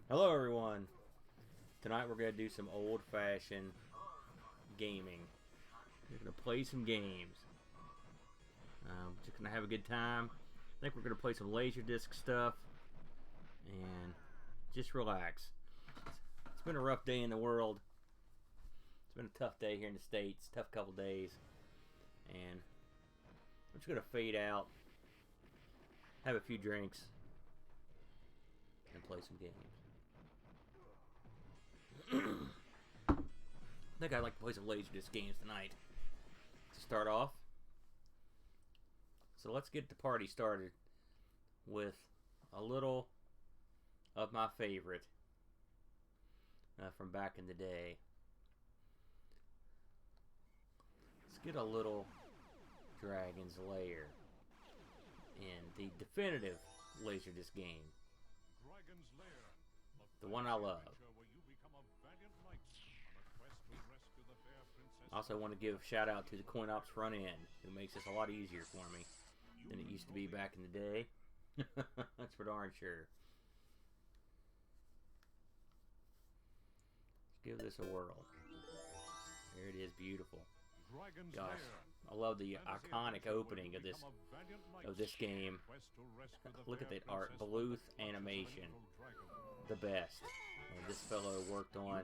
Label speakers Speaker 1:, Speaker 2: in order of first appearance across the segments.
Speaker 1: Hello everyone! Tonight we're going to do some old-fashioned gaming. We're going to play some games. Just going to have a good time. I think we're going to play some Laserdisc stuff. And just relax. It's been a rough day in the world. It's been a tough day here in the States. Tough couple days. And I'm just going to fade out. Have a few drinks. And play some games. I think I'd like to play some Laserdisc games tonight to start off. So let's get the party started with a little of my favorite from back in the day. Let's get a little Dragon's Lair in the definitive Laserdisc game.
Speaker 2: Dragon's Lair,
Speaker 1: the one I love. I also want to give a shout out to the CoinOps front end, who makes this a lot easier for me than it used to be back in the day. That's for darn sure. Let's give this a whirl. There it is, beautiful. Gosh, I love the iconic opening of this game. Look at that art, Bluth animation, the best. And this fellow worked on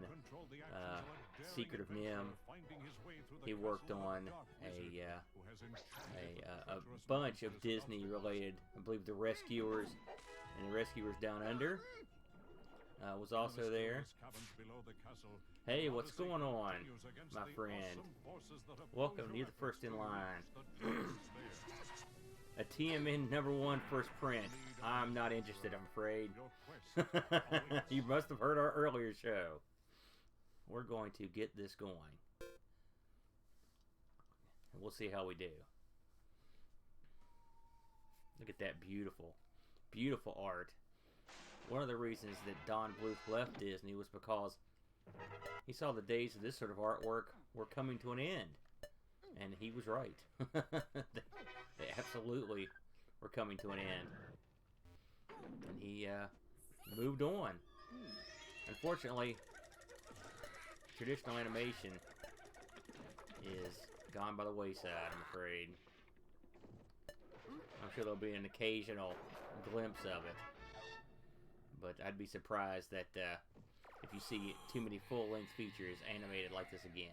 Speaker 1: Secret of NIMH. He worked on a bunch of Disney-related, I believe, The Rescuers and The Rescuers Down Under. Was also there. Hey, what's going on, my friend? Welcome, you're the first in line. A TMN #1 first print. I'm not interested, I'm afraid. You must have heard our earlier show. We're going to get this going. And we'll see how we do. Look at that beautiful, beautiful art. One of the reasons that Don Bluth left Disney was because he saw the days of this sort of artwork were coming to an end. And he was right. They absolutely were coming to an end. And he moved on. Unfortunately, traditional animation is gone by the wayside, I'm afraid. I'm sure there'll be an occasional glimpse of it. But I'd be surprised that if you see too many full-length features animated like this again.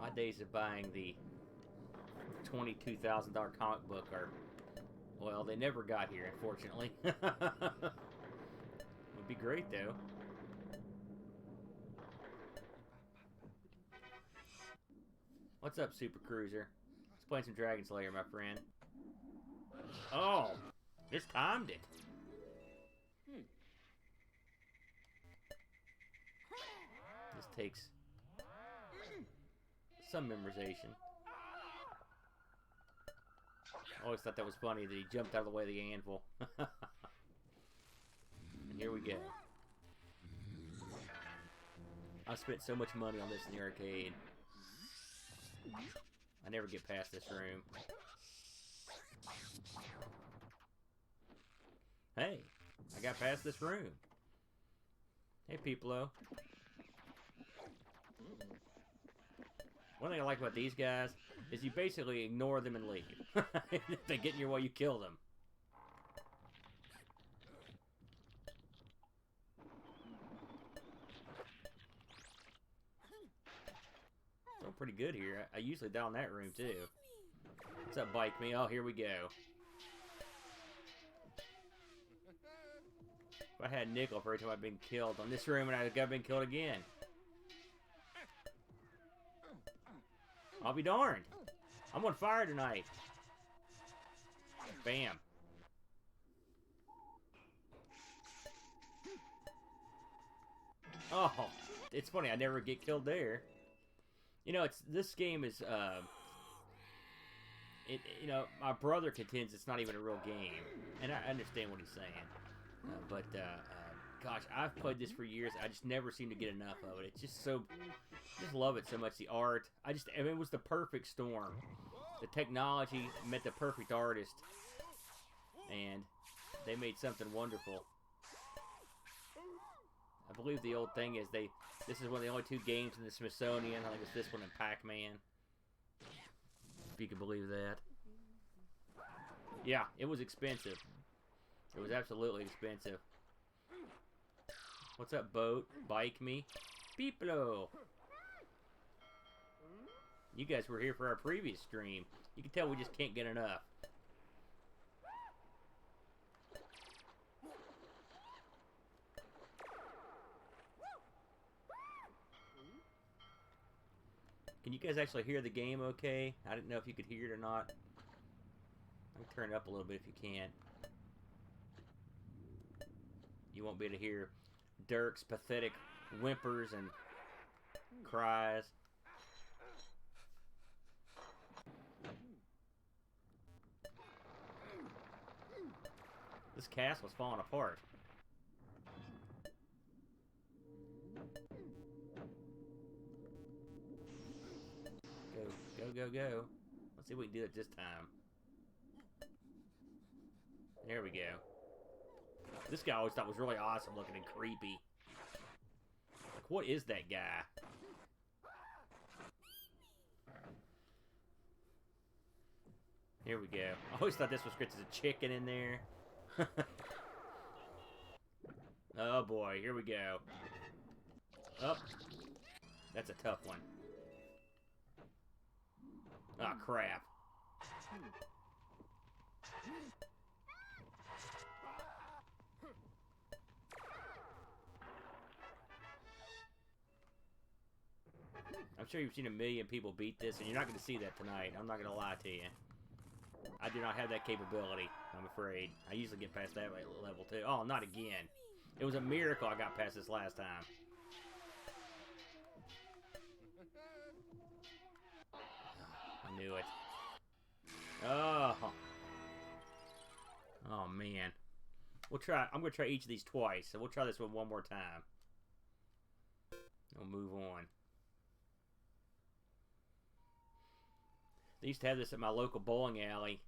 Speaker 1: My days of buying the $22,000 comic book are, well, they never got here, unfortunately. Would be great, though. What's up, Super Cruiser? Let's play some Dragon's Lair, my friend. Oh! Just timed it. This takes some memorization. I always thought that was funny that he jumped out of the way of the anvil. And here we go. I spent so much money on this in the arcade. I never get past this room. Hey, I got past this room. Hey, Peeplo. One thing I like about these guys is you basically ignore them and leave. If they get in your way, you kill them. Doing pretty good here. I usually down that room too. What's up, Bike Me? Oh, here we go. If I had nickel for every time I've been killed on this room and I got been killed again. I'll be darned. I'm on fire tonight. Bam. Oh, it's funny. I never get killed there. You know, this game is, you know, my brother contends it's not even a real game, and I understand what he's saying. But gosh, I've played this for years. I just never seem to get enough of it. It's just so, just love it so much. The art, I mean, it was the perfect storm. The technology met the perfect artist, and they made something wonderful. I believe the old thing is this is one of the only 2 games in the Smithsonian. I think it's this one and Pac-Man. If you can believe that. Yeah, it was expensive. It was absolutely expensive. What's up, boat? Bike me? Beeplo! You guys were here for our previous stream. You can tell we just can't get enough. Can you guys actually hear the game okay? I didn't know if you could hear it or not. I'll turn it up a little bit if you can. You won't be able to hear Dirk's pathetic whimpers and cries. This castle's falling apart. Go. Let's see if we can do it this time. There we go. This guy I always thought was really awesome looking and creepy. Like, what is that guy? Here we go. I always thought this was great. There's a chicken in there. Oh boy, here we go. Up. That's a tough one. Ah, oh, crap. I'm sure you've seen a million people beat this, and you're not going to see that tonight. I'm not going to lie to you. I do not have that capability, I'm afraid. I usually get past that level, too. Oh, not again. It was a miracle I got past this last time. I knew it. Oh. Oh, man. We'll try. I'm going to try each of these twice, so we'll try this one more time. We'll move on. They used to have this at my local bowling alley,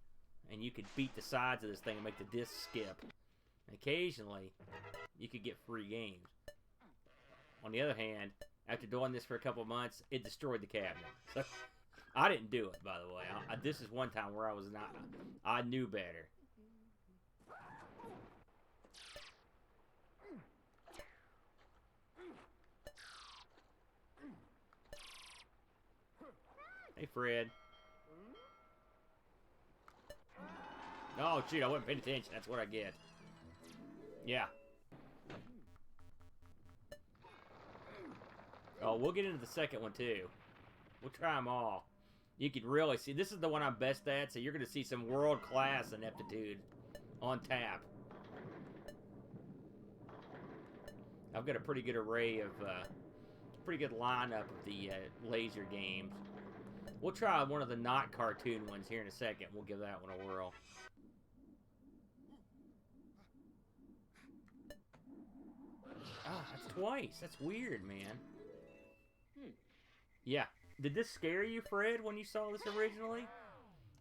Speaker 1: and you could beat the sides of this thing and make the disc skip. And occasionally, you could get free games. On the other hand, after doing this for a couple of months, it destroyed the cabinet. So, I didn't do it, by the way. This is one time where I was not. I knew better. Hey, Fred. Oh, shoot, I wasn't paying attention. That's what I get. Yeah. Oh, we'll get into the second one, too. We'll try them all. You can really see. This is the one I'm best at, so you're going to see some world-class ineptitude on tap. I've got a pretty good array of, pretty good lineup of the laser games. We'll try one of the not cartoon ones here in a second. We'll give that one a whirl. Oh, that's twice. That's weird, man. Yeah. Did this scare you, Fred, when you saw this originally?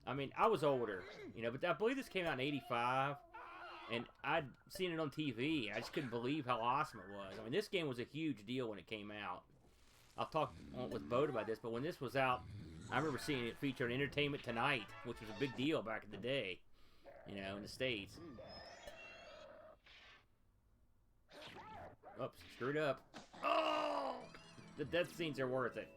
Speaker 1: I mean, I was older, you know, but I believe this came out in '85, and I'd seen it on TV. I just couldn't believe how awesome it was. I mean, this game was a huge deal when it came out. I'll talk with Bode about this, but when this was out, I remember seeing it featured on Entertainment Tonight, which was a big deal back in the day, you know, in the States. Oops, screwed up. Oh! The death scenes are worth it.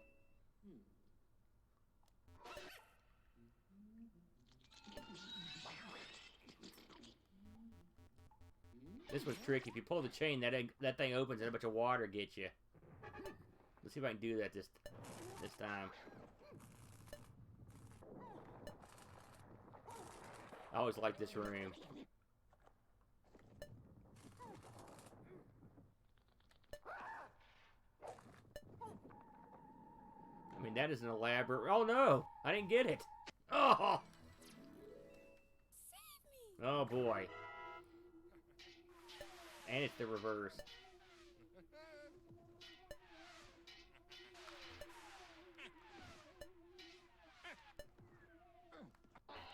Speaker 1: This was tricky. If you pull the chain, that thing opens and a bunch of water gets you. Let's see if I can do that this time. I always like this room. I mean, that is an elaborate... Oh, no! I didn't get it! Oh! Oh, boy. And it's the reverse.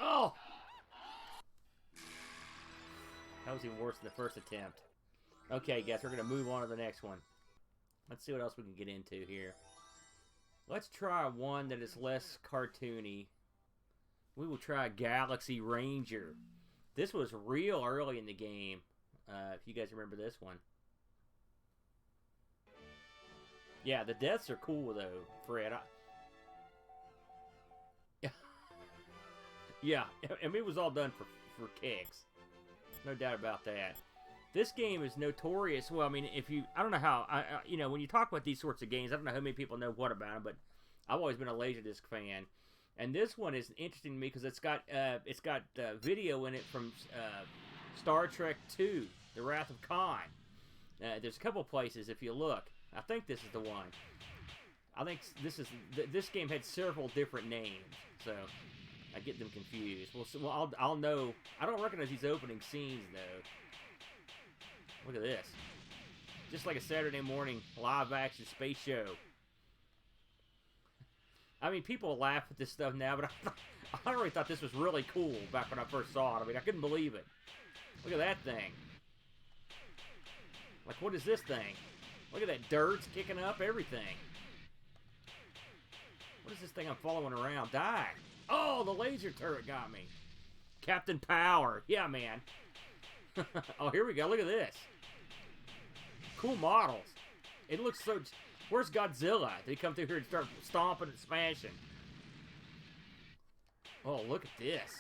Speaker 1: Oh! That was even worse than the first attempt. Okay, guys, we're going to move on to the next one. Let's see what else we can get into here. Let's try one that is less cartoony. We will try Galaxy Ranger. This was real early in the game. If you guys remember this one. Yeah, the deaths are cool, though, Fred. Yeah, I mean, it was all done for kicks. No doubt about that. This game is notorious. Well, I mean, I don't know how, you know, when you talk about these sorts of games, I don't know how many people know what about them, but I've always been a Laserdisc fan. And this one is interesting to me because it's got video in it from Star Trek II, The Wrath of Khan. There's a couple places if you look. I think this is the one. I think this game had several different names, so I get them confused. Well, I'll know. I don't recognize these opening scenes though. Look at this. Just like a Saturday morning live-action space show. I mean, people laugh at this stuff now, but I really thought this was really cool back when I first saw it. I mean, I couldn't believe it. Look at that thing. Like, what is this thing? Look at that dirt's kicking up everything. What is this thing I'm following around? Die. Oh, the laser turret got me. Captain Power. Yeah, man. Oh, here we go. Look at this. Cool models. It looks so... Where's Godzilla? Did he come through here and start stomping and smashing? Oh, look at this.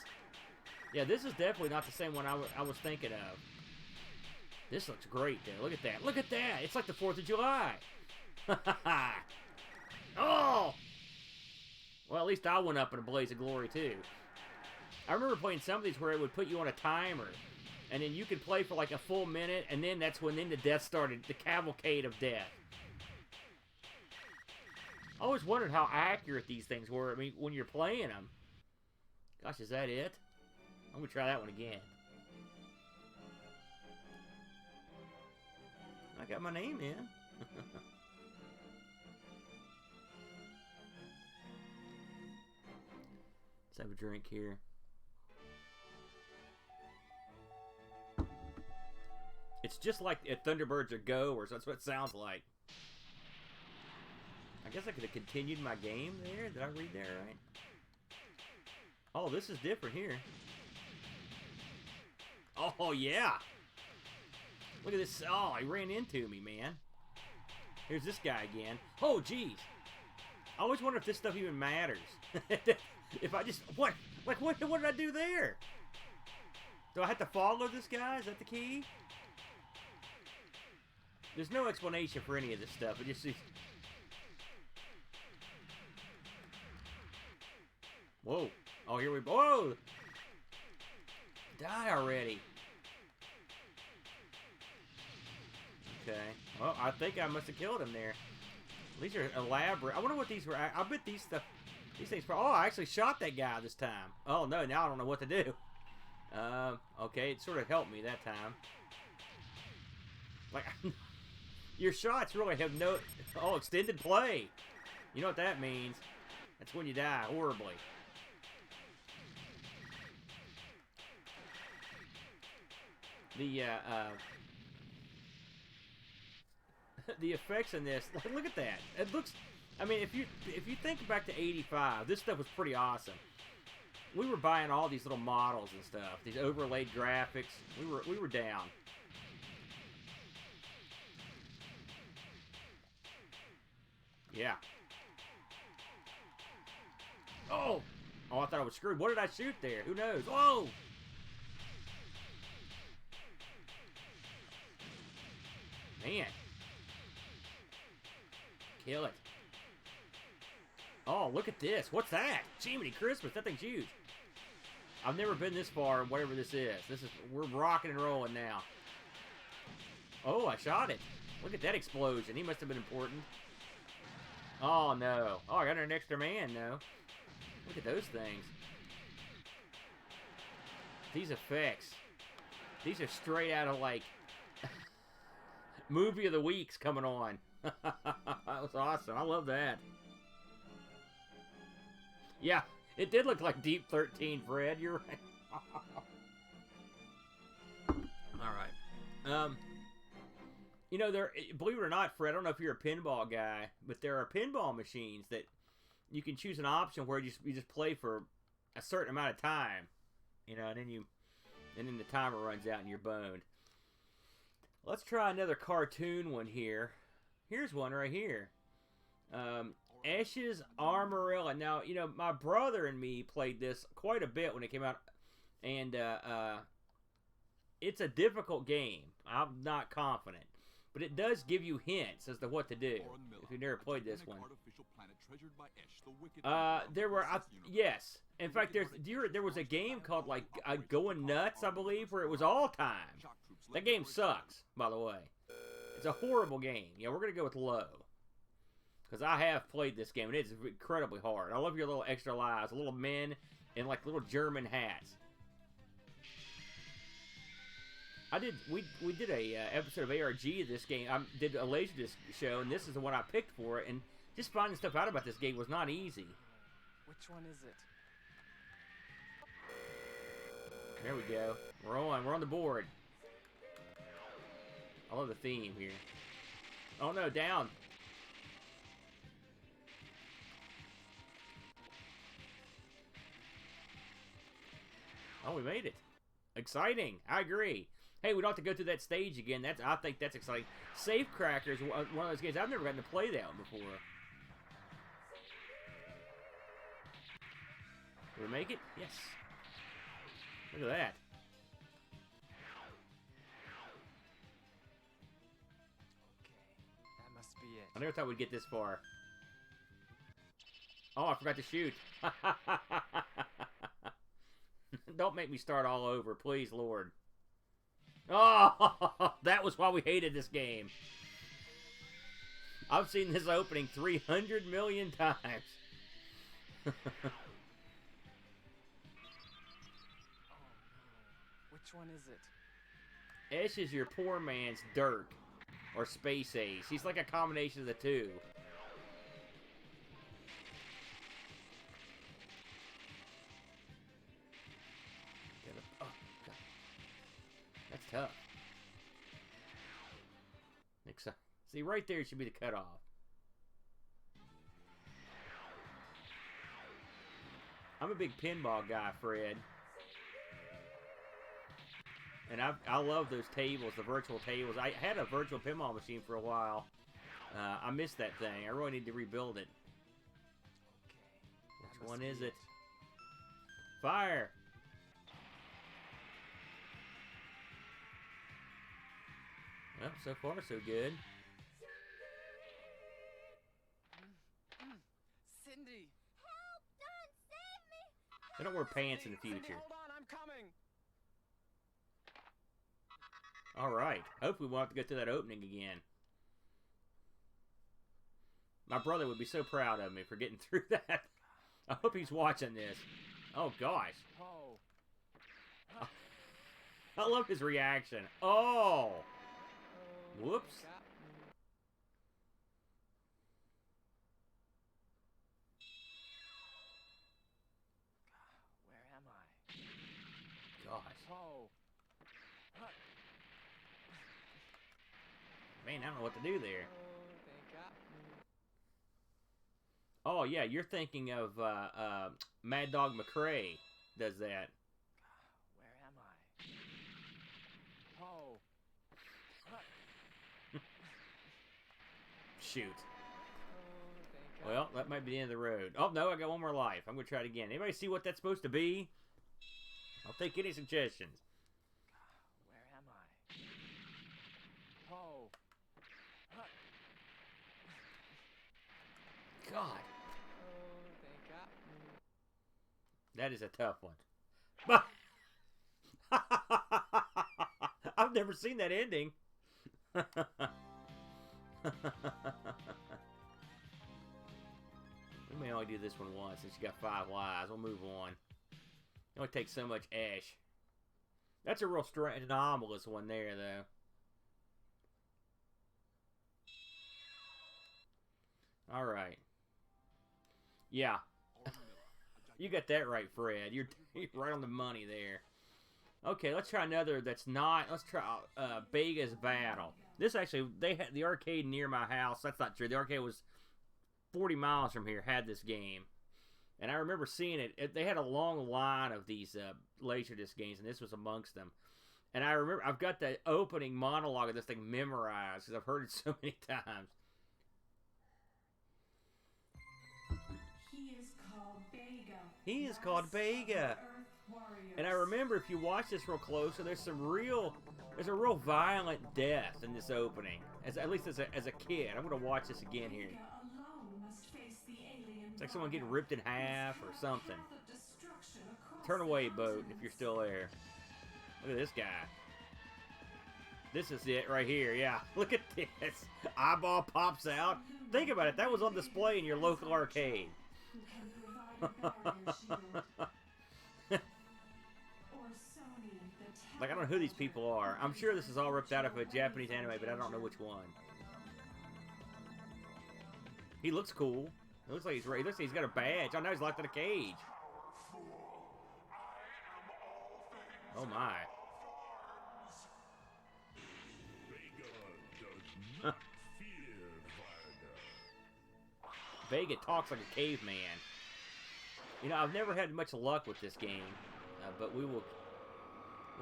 Speaker 1: Yeah, this is definitely not the same one I was thinking of. This looks great, dude. Look at that. Look at that. It's like the 4th of July. Oh! Well, at least I went up in a blaze of glory, too. I remember playing some of these where it would put you on a timer. And then you could play for like a full minute. And then that's when the death started. The cavalcade of death. I always wondered how accurate these things were. I mean, when you're playing them. Gosh, is that it? I'm going to try that one again. I got my name in. Let's have a drink here. It's just like Thunderbirds or Go, or that's what it sounds like. I guess I could have continued my game there. Did I read that right? Oh, this is different here. Oh, yeah. Look at this. Oh, he ran into me, man. Here's this guy again. Oh, geez. I always wonder if this stuff even matters. If I just... What? Like, what did I do there? Do I have to follow this guy? Is that the key? There's no explanation for any of this stuff. It just... Whoa. Oh, here we go. Whoa! Die already. Okay. Well, I think I must have killed him there. These are elaborate. I wonder what these were. I bet these things... Oh, I actually shot that guy this time. Oh, no. Now I don't know what to do. Okay. It sort of helped me that time. Like... Your shots really have no... Oh, extended play. You know what that means. That's when you die horribly. The effects in this, look at that. It looks... I mean, if you think back to 85, this stuff was pretty awesome. We were buying all these little models and stuff. These overlaid graphics. We were down. Yeah. Oh! Oh, I thought I was screwed. What did I shoot there? Who knows? Whoa! Man. Kill it. Oh, look at this. What's that? Jiminy Christmas. That thing's huge. I've never been this far in whatever this is. We're rocking and rolling now. Oh, I shot it. Look at that explosion. He must have been important. Oh, no. Oh, I got an extra man, no. Look at those things. These effects. These are straight out of, like... Movie of the week's coming on. That was awesome. I love that. Yeah, it did look like Deep 13, Fred. You're right. All right. You know, believe it or not, Fred, I don't know if you're a pinball guy, but there are pinball machines that you can choose an option where you just play for a certain amount of time, you know, and then the timer runs out and you're boned. Let's try another cartoon one here. Here's one right here. Ash's Armorella. Now, you know, my brother and me played this quite a bit when it came out, and it's a difficult game. I'm not confident, but it does give you hints as to what to do if you've never played this one. Yes. In fact, there was a game called like Going Nuts, I believe, where it was all time. That game sucks, by the way. It's a horrible game. Yeah, we're gonna go with low because I have played this game and it's incredibly hard. I love your little extra lives, little men in like little German hats. We did a episode of ARG of this game. I did a Laserdisc show, and this is the one I picked for it. And just finding stuff out about this game was not easy.
Speaker 2: Which one is it?
Speaker 1: There we go. We're on. We're on the board. I love the theme here. Oh no, down. Oh, we made it. Exciting. I agree. Hey, we don't have to go through that stage again. I think that's exciting. Safecracker is one of those games. I've never gotten to play that one before. Did we make it? Yes. Look at that.
Speaker 2: Okay, that must be it.
Speaker 1: I never thought we'd get this far. Oh, I forgot to shoot. Don't make me start all over, please, Lord. Oh, that was why we hated this game. I've seen this opening 300 million times.
Speaker 2: Oh, which one is it?
Speaker 1: Ash is your poor man's Dirk, or Space Ace. He's like a combination of the two. Oh, God. That's tough. See, right there should be the cutoff. I'm a big pinball guy, Fred. And I love those tables, the virtual tables. I had a virtual pinball machine for a while. I missed that thing. I really need to rebuild it.
Speaker 2: Okay.
Speaker 1: Which one is it? Fire! Well, so far so good.
Speaker 2: Cindy!
Speaker 3: Help! Don, save me!
Speaker 1: They don't wear pants in the
Speaker 2: Cindy,
Speaker 1: future.
Speaker 2: hold on, I'm coming.
Speaker 1: Alright. Hopefully we won't have to go through that opening again. My brother would be so proud of me for getting through that. I hope he's watching this. Oh, gosh.
Speaker 2: Oh.
Speaker 1: I love his reaction. Oh! Whoops.
Speaker 2: Got me. Where am I?
Speaker 1: Gosh.
Speaker 2: Oh.
Speaker 1: Man, I don't know what to do there.
Speaker 2: Oh, they got me.
Speaker 1: Oh, yeah, you're thinking of Mad Dog McRae does that.
Speaker 2: Where am I? Oh.
Speaker 1: Shoot.
Speaker 2: Oh, they got
Speaker 1: Well,
Speaker 2: me.
Speaker 1: that might be the end of the road. Oh, no, I got one more life. I'm going to try it again. Anybody see what that's supposed to be? I'll take any suggestions.
Speaker 2: Where am I? Oh.
Speaker 1: God,
Speaker 2: Oh, they got me.
Speaker 1: that is a tough one. I've never seen that ending. We may only do this one once since you got 5 lives. We'll move on. It only takes so much ash. That's a real anomalous one there, though. All right. Yeah. You got that right, Fred. You're right on the money there. Okay, let's try another that's not... Let's try Bega's Battle. This actually, they had the arcade near my house. That's not true. The arcade was 40 miles from here, had this game. And I remember seeing it. They had a long line of these Laserdisc games, and this was amongst them. And I remember, I've got the opening monologue of this thing memorized, because I've heard it so many times. He is called Bega. And I remember, if you watch this real close, there's a real violent death in this opening. At least as a kid. I'm going to watch this again here. It's like someone getting ripped in half or something. Turn away, boat, if you're still there. Look at this guy. This is it right here, yeah. Look at this. Eyeball pops out. Think about it. That was on display in your local arcade. Like, I don't know who these people are. I'm sure this is all ripped out of a Japanese anime, but I don't know which one. He looks cool. It looks like he's ready. Looks like he's got a badge. I know he's locked in a cage. Oh my. Vega talks like a caveman. You know, I've never had much luck with this game, but we'll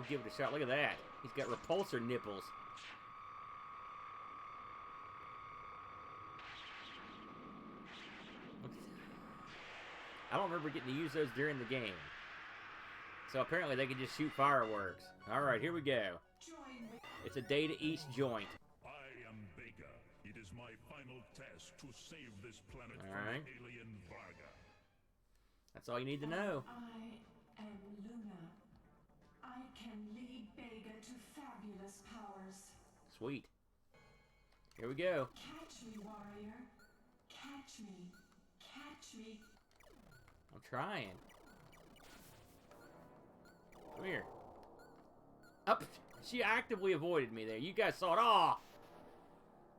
Speaker 1: give it a shot. Look at that. He's got repulsor nipples. I don't remember getting to use those during the game. So apparently they can just shoot fireworks. Alright, here we go. It's a Data East joint.
Speaker 4: I am Bega. It is my final task to save this planet from alien Varga.
Speaker 1: That's all you need to know.
Speaker 5: I am Luna. I can lead Bega to fabulous powers.
Speaker 1: Sweet. Here we go.
Speaker 5: Catch me, warrior. Catch me. Catch me.
Speaker 1: I'm trying. Come here. Up. She actively avoided me there. You guys saw it. Aw!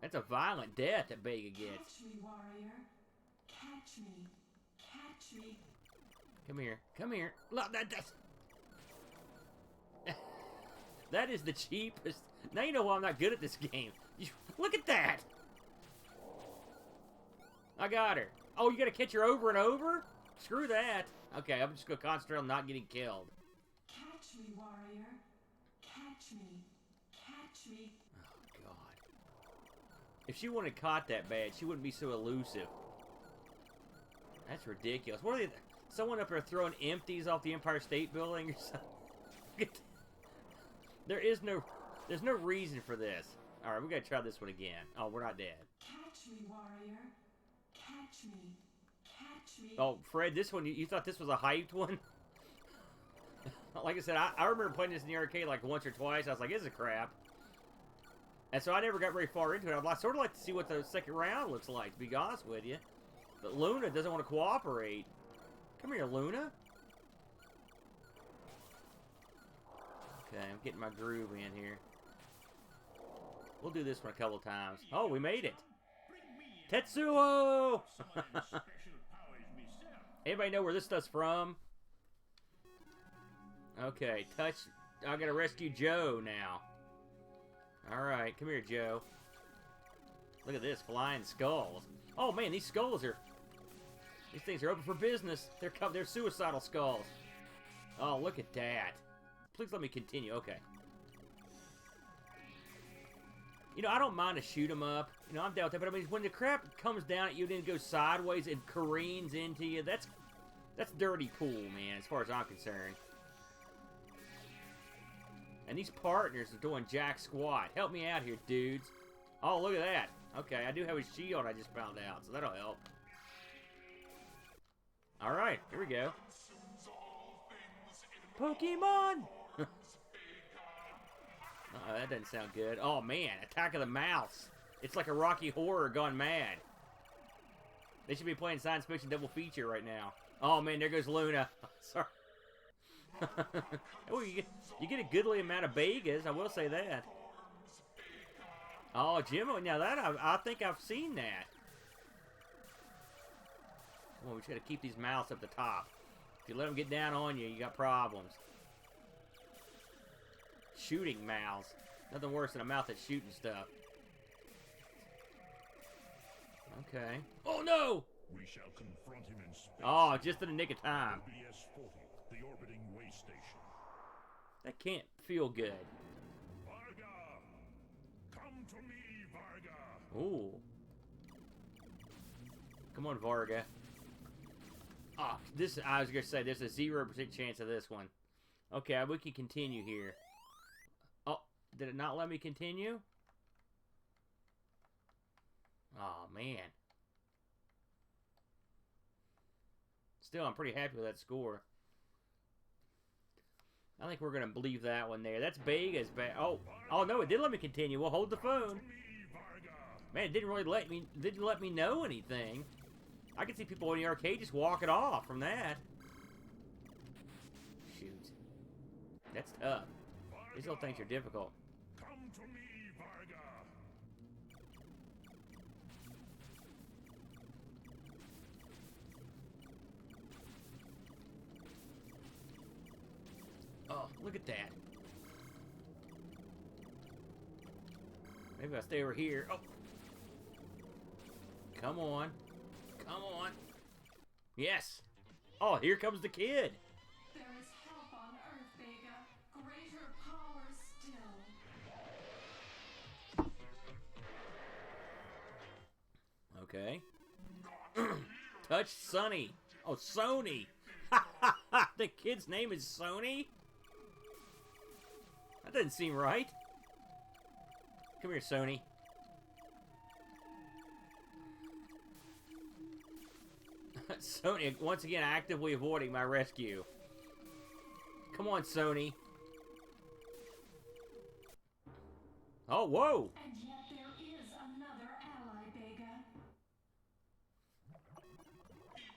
Speaker 1: That's a violent death that Bega gets.
Speaker 5: Catch me, warrior. Catch me. Catch me.
Speaker 1: Come here. Come here. Look, that is the cheapest. Now you know why I'm not good at this game. Look at that. I got her. Oh, you gotta catch her over and over? Screw that. Okay, I'm just gonna concentrate on not getting killed.
Speaker 5: Catch me, warrior. Catch me. Catch me.
Speaker 1: Oh, God. If she wouldn't have caught that bad, she wouldn't be so elusive. That's ridiculous. What are they... Someone up there throwing empties off the Empire State Building or something? There's no reason for this. Alright, we gotta try this one again. Oh, we're not dead.
Speaker 5: Catch me, warrior. Catch me. Catch me.
Speaker 1: Oh, Fred, this one, you thought this was a hyped one? Like I said, I remember playing this in the arcade like once or twice. I was like, this is crap. And so I never got very far into it. I'd sort of like to see what the second round looks like, to be honest with you. But Luna doesn't want to cooperate. Come here, Luna. Okay, I'm getting my groove in here. We'll do this one a couple times. Oh, we made it. Tetsuo! Anybody know where this stuff's from? Okay, touch. I gotta rescue Joe now. Alright, come here, Joe. Look at this, flying skulls. Oh man, these skulls are... These things are open for business. They're suicidal skulls. Oh, look at that. Please let me continue. Okay. You know, I don't mind to shoot them up. You know, I'm down with that. But I mean, when the crap comes down at you and then goes sideways and careens into you, that's dirty pool, man, as far as I'm concerned. And these partners are doing jack squat. Help me out here, dudes. Oh, look at that. Okay, I do have a shield I just found out, so that'll help. Alright, here we go. Pokemon! That doesn't sound good. Oh, man. Attack of the Mouths. It's like a Rocky Horror gone mad. They should be playing science fiction double feature right now. Oh, man, there goes Luna. Sorry. Oh, you get a goodly amount of Begas, I will say that. Oh, Jimmo, now that I think I've seen that. Come on, we just gotta keep these mouths up the top. If you let them get down on you, you got problems. Shooting mouths. Nothing worse than a mouth that's shooting stuff. Okay. Oh no!
Speaker 4: We shall confront him in space.
Speaker 1: Oh, just in the nick of time.
Speaker 4: BS-40, the orbiting way station.
Speaker 1: That can't feel good.
Speaker 4: Varga! Come to me, Varga!
Speaker 1: Ooh. Come on, Varga. Oh, this, I was gonna say, there's a 0% chance of this one. Okay, we can continue here. Oh, did it not let me continue? Oh, man. Still, I'm pretty happy with that score. I think we're gonna believe that one there. That's Vega's bad. Oh, no, it did let me continue. We'll hold the phone. Man, it didn't really let me know anything. I can see people in the arcade just walking off from that. Shoot. That's tough. These little things are difficult.
Speaker 4: Come to me, Varga!
Speaker 1: Oh, look at that. Maybe I'll stay over here. Oh. Come on. Come on. Yes. Oh, here comes the kid.
Speaker 5: There is help on Earth, Vega. Greater power still.
Speaker 1: Okay. Touch Sonny. Oh, Sony. The kid's name is Sony? That doesn't seem right. Come here, Sony. Sony, once again, actively avoiding my rescue. Come on, Sony. Oh, whoa!
Speaker 5: And yet there is another ally, Vega.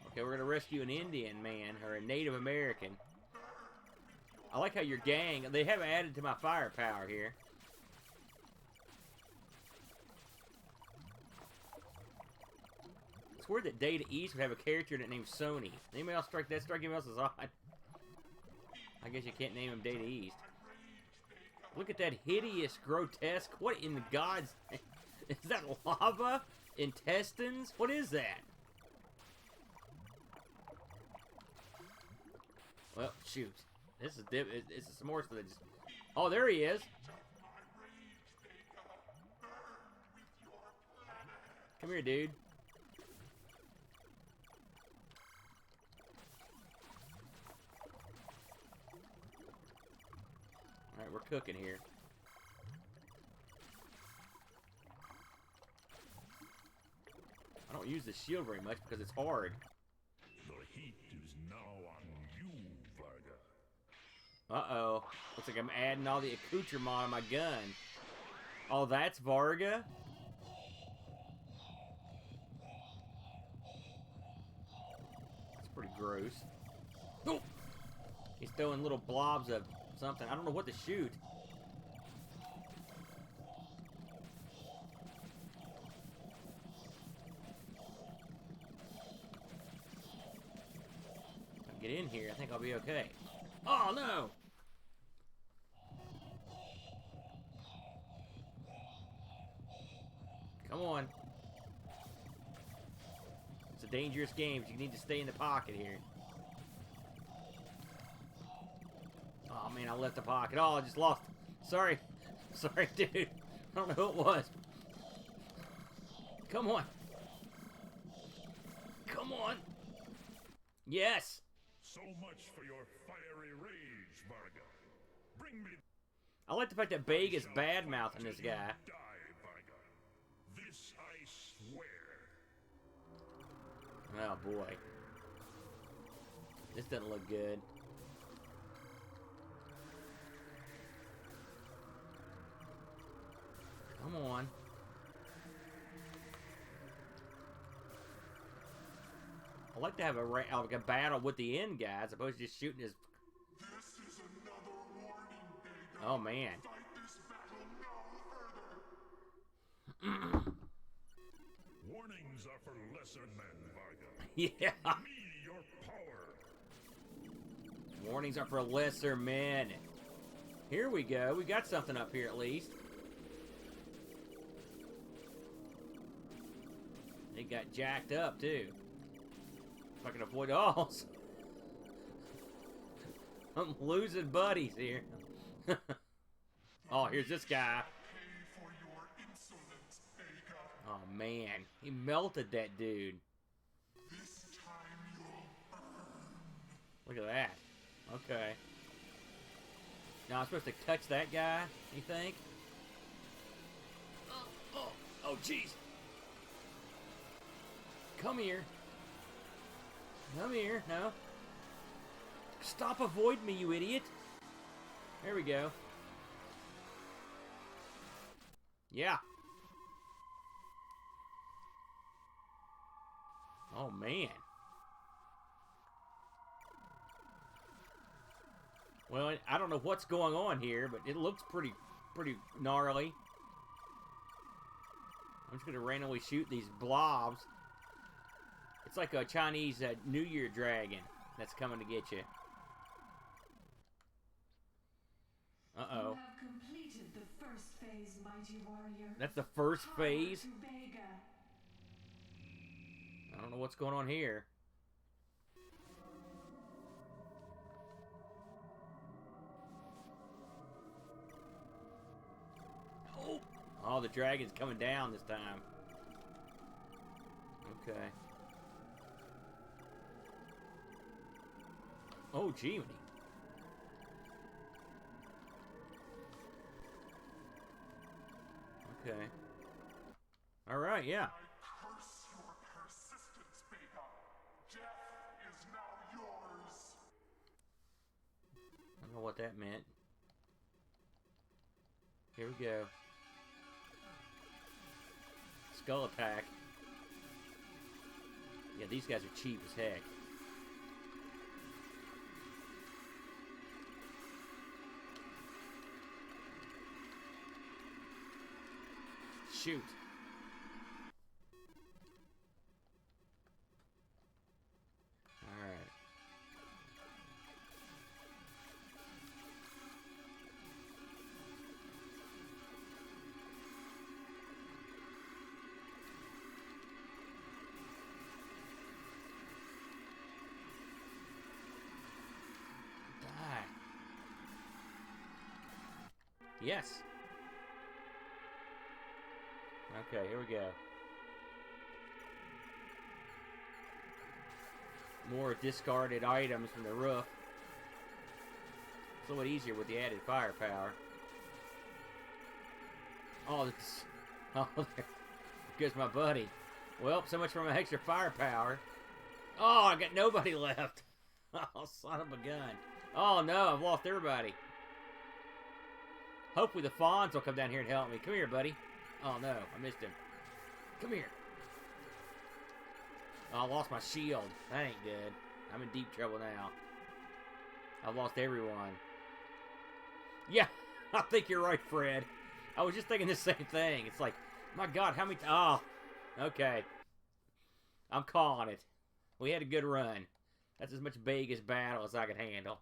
Speaker 1: Okay, we're gonna rescue an Indian man, or a Native American. I like how your gang, they haven't added to my firepower here. It's weird that Data East would have a character named Sony. Anybody else strike anybody else as odd? I guess you can't name him Data East. Look at that hideous, grotesque, what in the God's name? Is that lava? Intestines? What is that? Well, shoot. This is it's some more stuff that just... Oh, there he is. Come here, dude. Alright, we're cooking here. I don't use the shield very much because it's hard.
Speaker 4: The heat is now on you, Varga.
Speaker 1: Uh-oh. Looks like I'm adding all the accoutrement on my gun. Oh, that's Varga? That's pretty gross. Oh! He's throwing little blobs of something. I don't know what to shoot. If I get in here, I think I'll be okay. Oh, no! Come on. It's a dangerous game. You need to stay in the pocket here. Oh, man, I left the pocket. Oh, I just lost. Sorry. Sorry, dude. I don't know who it was. Come on. Come on. Yes.
Speaker 4: So much for your fiery rage, Varga. Bring me...
Speaker 1: I like the fact that Vega's bad-mouthing this guy.
Speaker 4: Die, Varga. This I swear.
Speaker 1: Oh, boy. This doesn't look good. Come on. I like to have like a battle with the end guy as opposed to just shooting his...
Speaker 6: This is another warning, Vega.
Speaker 1: Oh, man.
Speaker 6: Fight this battle no further.
Speaker 4: Warning Warnings are for lesser men, Varga.
Speaker 1: Yeah.
Speaker 4: Me your power.
Speaker 1: Warnings are for lesser men. Here we go. We got something up here at least. It got jacked up too. If I can avoid all. I'm losing buddies here. Oh, here's this guy.
Speaker 6: Pay for your insolence, Vega.
Speaker 1: Oh man, he melted that dude.
Speaker 6: This time you'll burn.
Speaker 1: Look at that. Okay. Now I'm supposed to touch that guy, you think? Oh, jeez. Come here. Come here. No. Stop avoiding me, you idiot. There we go. Yeah. Oh, man. Well, I don't know what's going on here, but it looks pretty gnarly. I'm just gonna randomly shoot these blobs. It's like a Chinese New Year dragon that's coming to get you. Uh-oh.
Speaker 5: You have completed the first phase, mighty warrior.
Speaker 1: That's the first phase?
Speaker 5: To Vega.
Speaker 1: I don't know what's going on here. Oh, the dragon's coming down this time. Okay. Oh, gee. Okay. All right, yeah.
Speaker 6: I curse your persistence, Vega. Death is now yours.
Speaker 1: I don't know what that meant. Here we go. Skull attack. Yeah, these guys are cheap as heck. Shoot. All right. Die. Yes. Okay, here we go. More discarded items from the roof. It's a little easier with the added firepower. Oh, this, oh, there goes my buddy. Well, so much for my extra firepower. Oh, I got nobody left. Oh, son of a gun. Oh, no, I've lost everybody. Hopefully the fawns will come down here and help me. Come here, buddy. Oh, no, I missed him. Come here. Oh, I lost my shield. That ain't good. I'm in deep trouble now. I've lost everyone. Yeah, I think you're right, Fred. I was just thinking the same thing. It's like, my God, how many... Oh, okay. I'm calling it. We had a good run. That's as much Vegas battle as I can handle.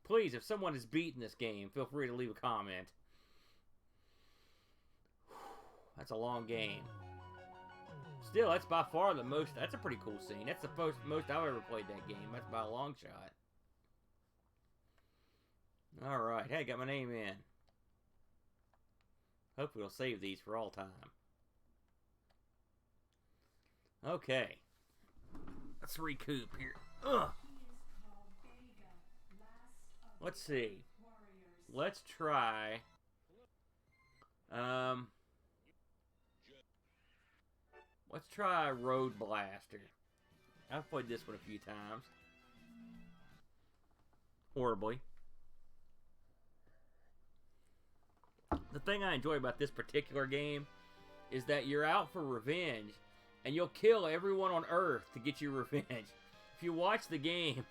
Speaker 1: Please, if someone has beaten this game, feel free to leave a comment. That's a long game. Still, that's by far the most... That's a pretty cool scene. That's the most I've ever played that game. That's by a long shot. Alright. Hey, got my name in. Hopefully we'll save these for all time. Okay. Let's recoup here. Ugh. Let's see. Let's try... Let's try Road Blaster. I've played this one a few times. Horribly. The thing I enjoy about this particular game is that you're out for revenge, and you'll kill everyone on Earth to get your revenge. If you watch the game,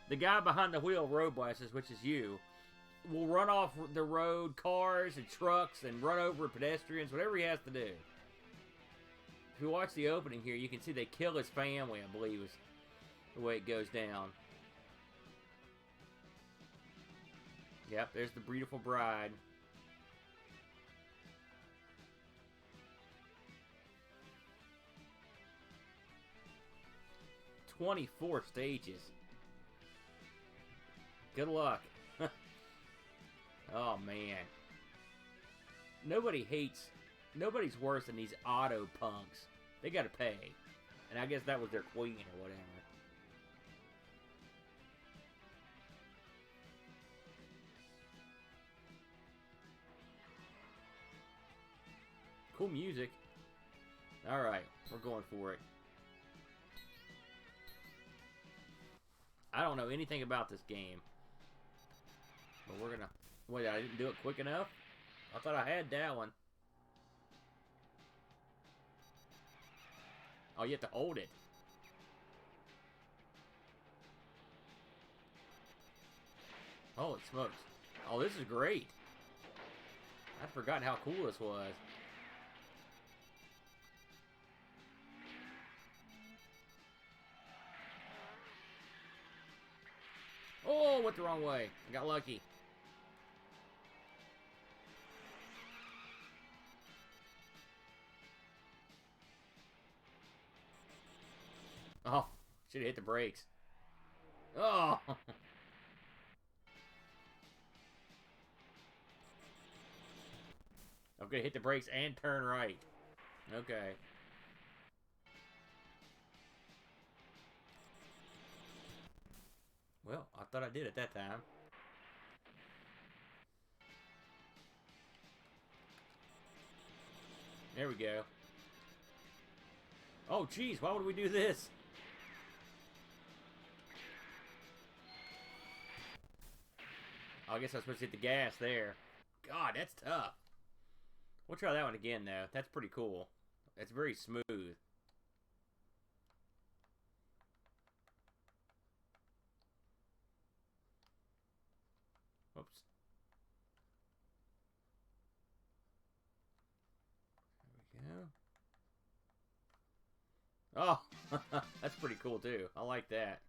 Speaker 1: the guy behind the wheel of Road Blasters, which is you, will run off the road, cars and trucks, and run over pedestrians, whatever he has to do. If If you watch the opening here, you can see they kill his family, I believe, is the way it goes down. Yep, there's the beautiful bride. "24 stages. Good luck." Oh, man. Nobody's worse than these auto punks. They gotta pay. And I guess that was their queen or whatever. Cool music. Alright, we're going for it. I don't know anything about this game. But we're gonna... Wait, I didn't do it quick enough? I thought I had that one. Oh, you have to hold it. Holy smokes. Oh, this is great. I'd forgotten how cool this was. Oh, went the wrong way. I got lucky. Oh, should have hit the brakes. Oh! I'm gonna hit the brakes and turn right. Okay. Well, I thought I did at that time. There we go. Oh, geez, why would we do this? Oh, I guess I was supposed to hit the gas there. God, that's tough. We'll try that one again, though. That's pretty cool. It's very smooth. Oops. There we go. Oh, that's pretty cool, too. I like that.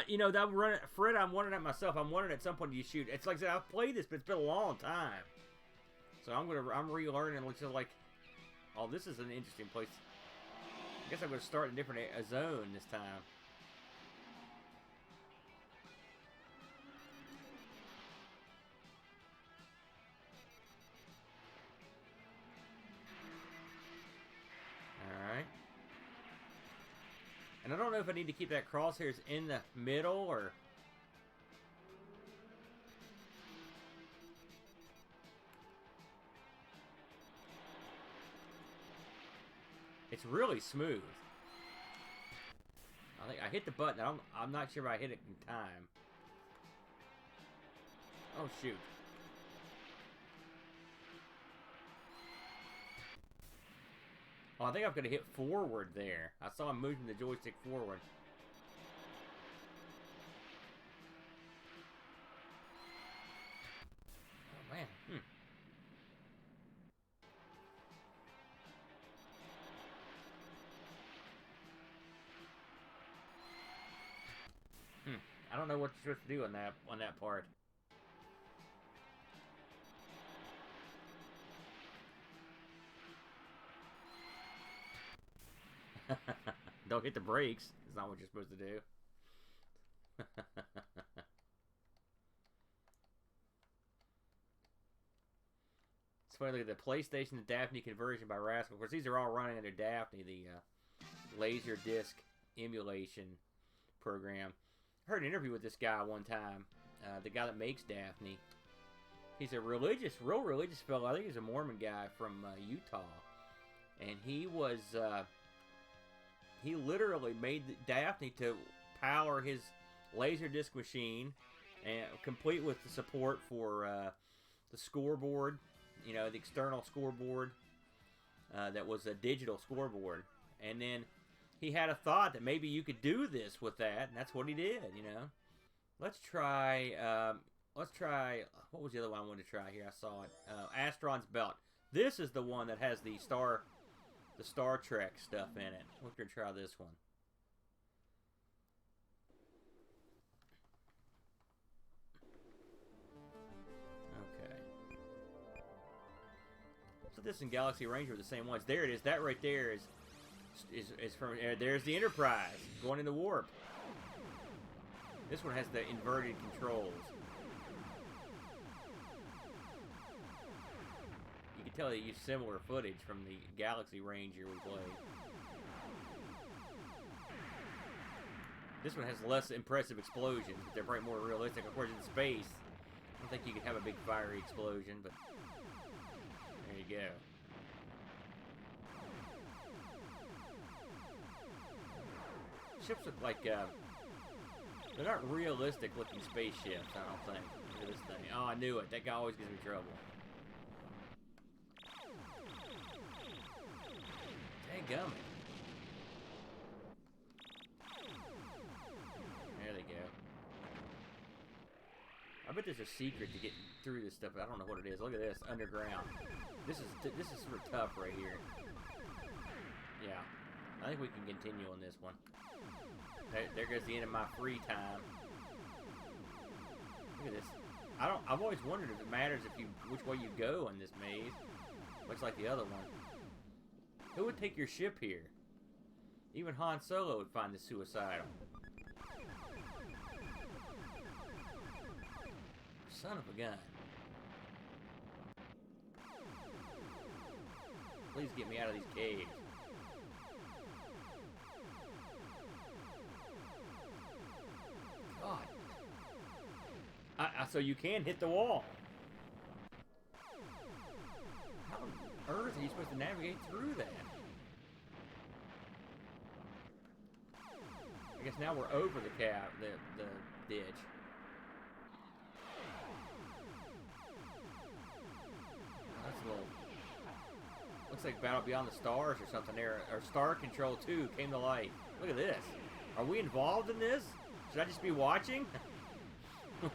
Speaker 1: You know, that run, Fred, I'm wondering at myself. I'm wondering at some point you shoot. It's like I said, I've played this, but it's been a long time. So I'm relearning. It looks like, oh, this is an interesting place. I guess I'm gonna start in a different zone this time. All right. And I don't know if I need to keep that crosshairs in the middle or... It's really smooth. I think I hit the button. I'm not sure if I hit it in time. Oh, shoot. Oh, I think I'm going to hit forward there. I saw him moving the joystick forward. Oh, man. I don't know what you're supposed to do on that part. Don't hit the brakes. It's not what you're supposed to do. It's funny, look at the PlayStation to Daphne conversion by Rascal. Of course, these are all running under Daphne, the laser disc emulation program. I heard an interview with this guy one time, the guy that makes Daphne. He's a real religious fellow. I think he's a Mormon guy from Utah. And he was, he literally made Daphne to power his Laserdisc machine, and complete with the support for the scoreboard, you know, the external scoreboard that was a digital scoreboard. And then he had a thought that maybe you could do this with that, and that's what he did, you know. Let's try, what was the other one I wanted to try here? I saw it. Astron's Belt. This is the one that has the star the Star Trek stuff in it. We're gonna try this one. Okay. So this and Galaxy Ranger are the same ones. There it is. That right there is from. There's the Enterprise going in the warp. This one has the inverted controls. You can tell they use similar footage from the Galaxy Ranger we played. This one has less impressive explosions, but they're probably more realistic. Of course, in space, I don't think you could have a big fiery explosion, but there you go. Ships look like, they're not realistic looking spaceships, I don't think. Look at this thing. Oh, I knew it. That guy always gives me trouble. Dadgummit. There they go. I bet there's a secret to get through this stuff, but I don't know what it is. Look at this, underground. This is sort of tough right here. Yeah, I think we can continue on this one. There goes the end of my free time. Look at this. I've always wondered if it matters which way you go in this maze. Looks like the other one. Who would take your ship here? Even Han Solo would find this suicidal. Son of a gun. Please get me out of these caves. God. So you can hit the wall. How on earth are you supposed to navigate through that? I guess now we're over the ditch. That's a little... Looks like Battle Beyond the Stars or something there. Or Star Control 2 came to light. Look at this. Are we involved in this? Should I just be watching?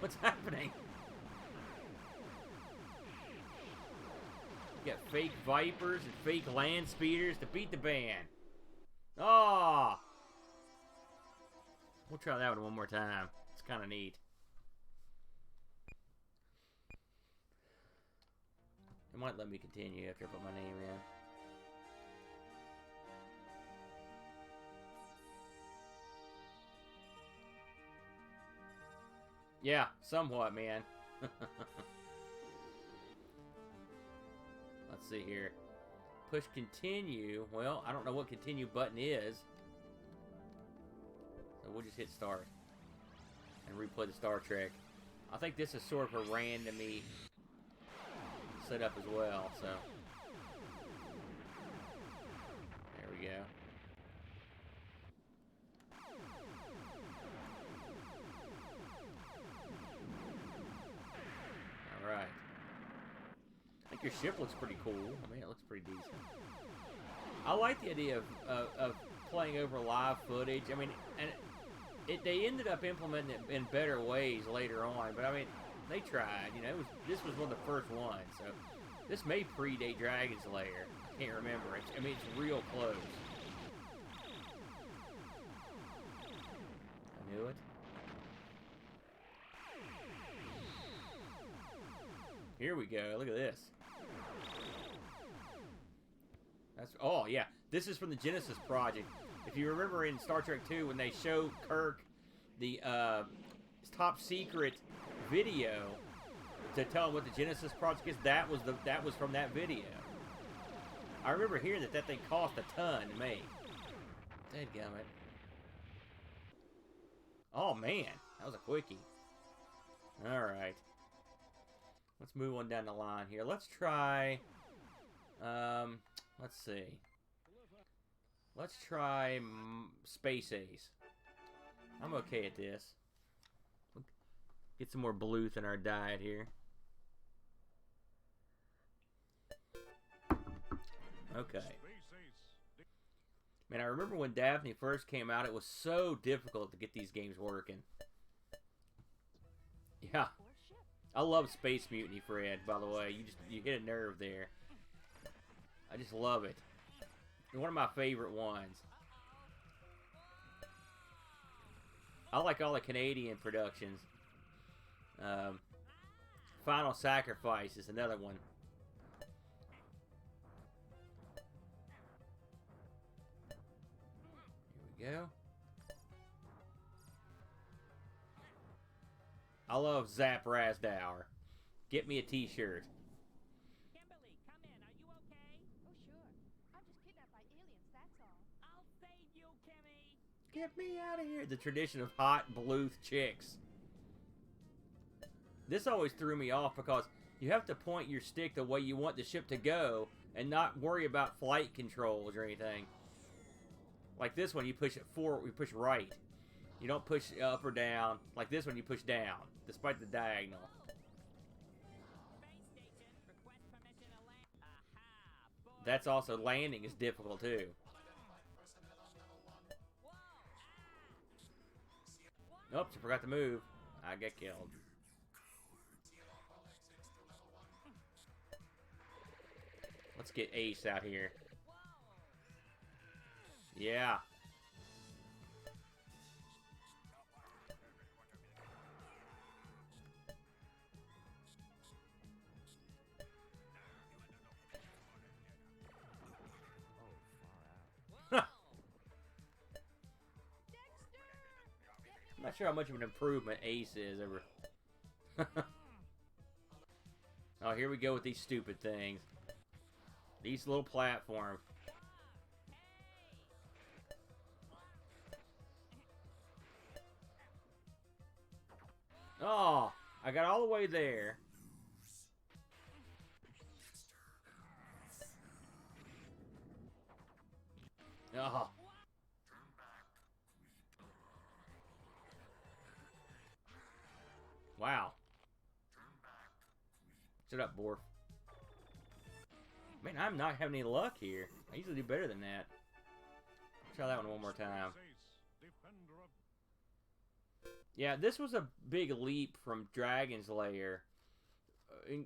Speaker 1: What's happening? You got fake Vipers and fake land speeders to beat the band. Oh! We'll try that one more time. It's kind of neat. It might let me continue after I put my name in. Yeah, somewhat, man. Let's see here. Push continue. Well, I don't know what continue button is. So we'll just hit start. And replay the Star Trek. I think this is sort of a randomly set up as well, so. There we go. Alright. I think your ship looks pretty cool. I mean, it looks pretty decent. I like the idea of playing over live footage. I mean, and they ended up implementing it in better ways later on, but I mean, they tried. You know, this was one of the first ones, so this may predate Dragon's Lair. I can't remember. I mean, it's real close. I knew it. Here we go. Look at this. That's, oh, yeah. This is from the Genesis project. If you remember in Star Trek 2 when they show Kirk the top secret video to tell him what the Genesis project is, that was from that video. I remember hearing that thing cost a ton to make. Dadgummit. Oh, man. That was a quickie. Alright. Let's move on down the line here. Let's try... let's see. Let's try Space Ace. I'm okay at this. Get some more Bluth in our diet here. Okay. Man, I remember when Daphne first came out, it was so difficult to get these games working. Yeah. I love Space Mutiny, Fred, by the way. You hit a nerve there. I just love it. One of my favorite ones. I like all the Canadian productions. Final Sacrifice is another one. Here we go. I love Zap Rasdower. Get me a t-shirt.
Speaker 3: Kimberly, come in. Are you okay? Oh, sure. I'm just kidnapped by aliens, that's all.
Speaker 7: I'll save you, Kimmy.
Speaker 1: Get me out of here. The tradition of hot Bluth chicks. This always threw me off because you have to point your stick the way you want the ship to go and not worry about flight controls or anything. Like this one, you push it forward, you push right. You don't push up or down. Like this one, you push down, despite the diagonal.
Speaker 7: Space station. Request permission to land. Aha. Boy.
Speaker 1: That's also, landing is difficult too. Oops, I forgot to move. I get killed. Let's get Ace out here. Yeah. I'm not sure how much of an improvement Ace is over. Oh, here we go with these stupid things. These little platforms. Oh, I got all the way there. Oh. Wow. Shut up, Borf. Man, I'm not having any luck here. I usually do better than that. Try that one more time. Yeah, this was a big leap from Dragon's Lair,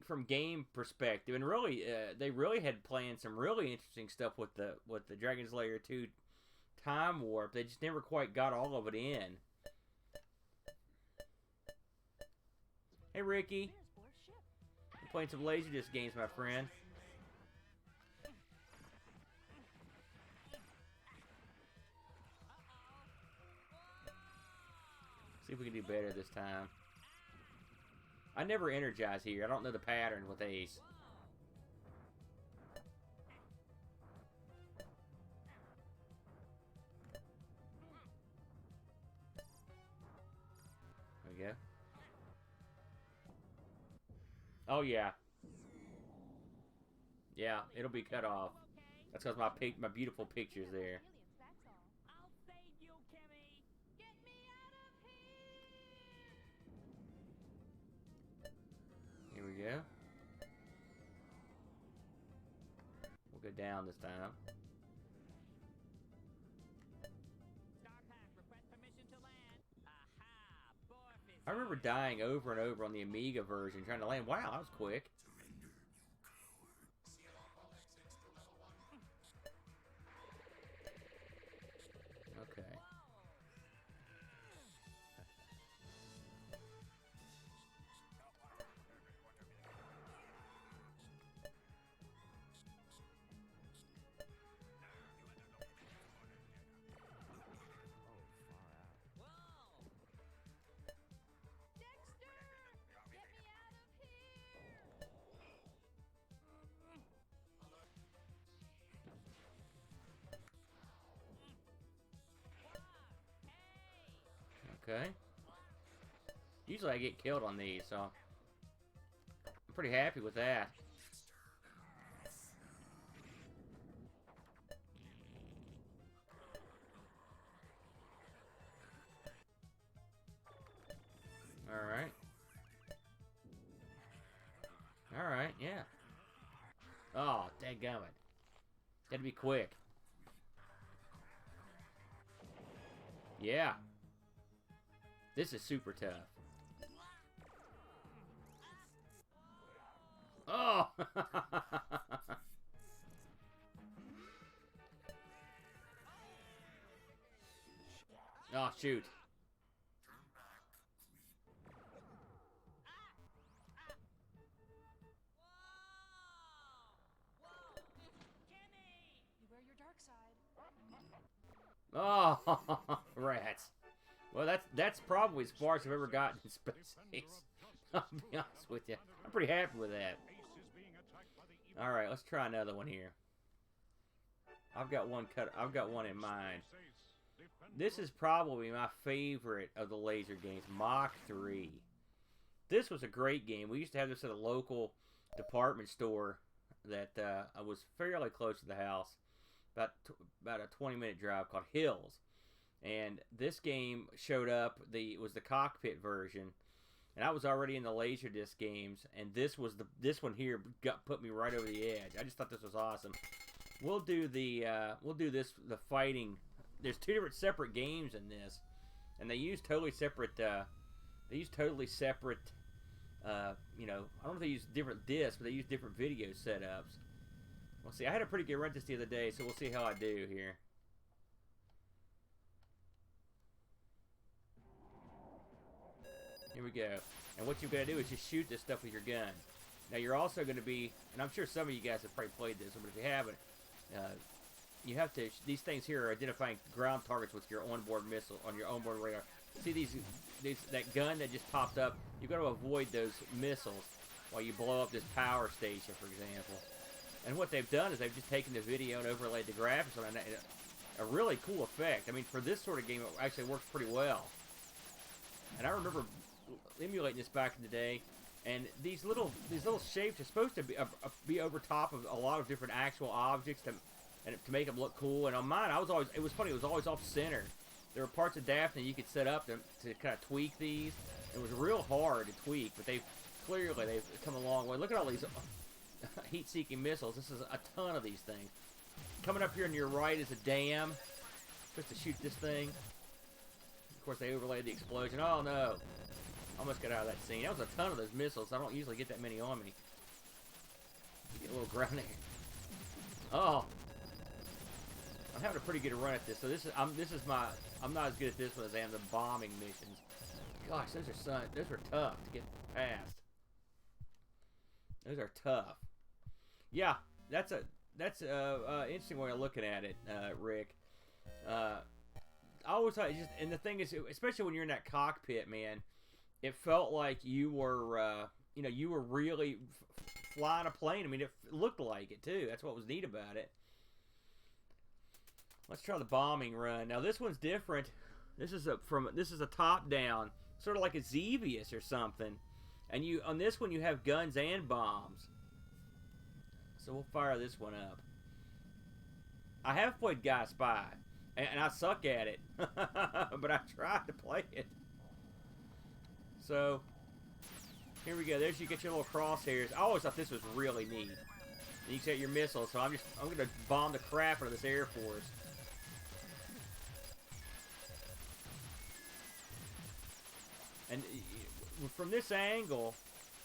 Speaker 1: from game perspective, and really, they really had planned some really interesting stuff with the Dragon's Lair 2 time warp. They just never quite got all of it in. Hey, Ricky. I'm playing some Laserdisc games, my friend. See if we can do better this time. I never energize here. I don't know the pattern with Ace. There we go. Oh, yeah. Yeah, it'll be cut off. That's because my beautiful picture's there.
Speaker 7: I'll save you, Kimmy.
Speaker 3: Get me out of here!
Speaker 1: Here we go. We'll go down this time.
Speaker 7: Starpack, request permission to land. Aha. Borf is
Speaker 1: I remember dying over and over on the Amiga version trying to land. Wow, that was quick. Okay.
Speaker 3: Dexter! Get me out of here!
Speaker 1: Okay. Usually I get killed on these, so I'm pretty happy with that. Alright. Alright, yeah. Oh, dadgummit. Gotta be quick. Yeah. This is super tough. Oh! Oh, shoot.
Speaker 3: Beware your dark side.
Speaker 1: Oh, rats. Well, that's probably as far as I've ever gotten in space. I'll be honest with you. I'm pretty happy with that. Alright, let's try another one here. I've got one in mind. This is probably my favorite of the laser games, Mach 3. This was a great game. We used to have this at a local department store that was fairly close to the house. About a 20-minute drive, called Hills. And this game showed up, it was the cockpit version. And I was already in the Laserdisc games, and this one here put me right over the edge. I just thought this was awesome. We'll do the fighting. There's two different separate games in this, and they use totally separate. You know, I don't know if they use different discs, but they use different video setups. We'll see. I had a pretty good run this the other day, so we'll see how I do here. Here we go. And what you're going to do is just shoot this stuff with your gun. Now, you're also going to be, and I'm sure some of you guys have probably played this, but if you haven't, you have to, these things here are identifying ground targets with your onboard missile, on your onboard radar. See that gun that just popped up? You've got to avoid those missiles while you blow up this power station, for example. And what they've done is they've just taken the video and overlaid the graphics on it. A really cool effect. I mean, for this sort of game, it actually works pretty well. And I remember emulating this back in the day, and these little shapes are supposed to be over top of a lot of different actual objects to make them look cool. And on mine, it was funny, it was always off center. There were parts of Daphne you could set up to kind of tweak these. It was real hard to tweak, but they've come a long way. Look at all these heat-seeking missiles. This is a ton of these things. Coming up here on your right is a dam. Supposed to shoot this thing. Of course, they overlaid the explosion. Oh no! Almost got out of that scene. That was a ton of those missiles. I don't usually get that many on me. Get a little ground there. Oh, I'm having a pretty good run at this. So I'm not as good at this one as I am the bombing missions. Gosh, those are tough to get past. Those are tough. Yeah, that's a interesting way of looking at it, Rick. I always thought and the thing is, especially when you're in that cockpit, man, it felt like you were, you were really flying a plane. I mean, it looked like it too. That's what was neat about it. Let's try the bombing run. Now this one's different. This is a top down, sort of like a Xevious or something. And on this one you have guns and bombs. So we'll fire this one up. I have played Guy Spy, and I suck at it, but I tried to play it. So here we go. There's you get your little crosshairs. I always thought this was really neat. And you set your missiles. So I'm gonna bomb the crap out of this Air Force. And from this angle,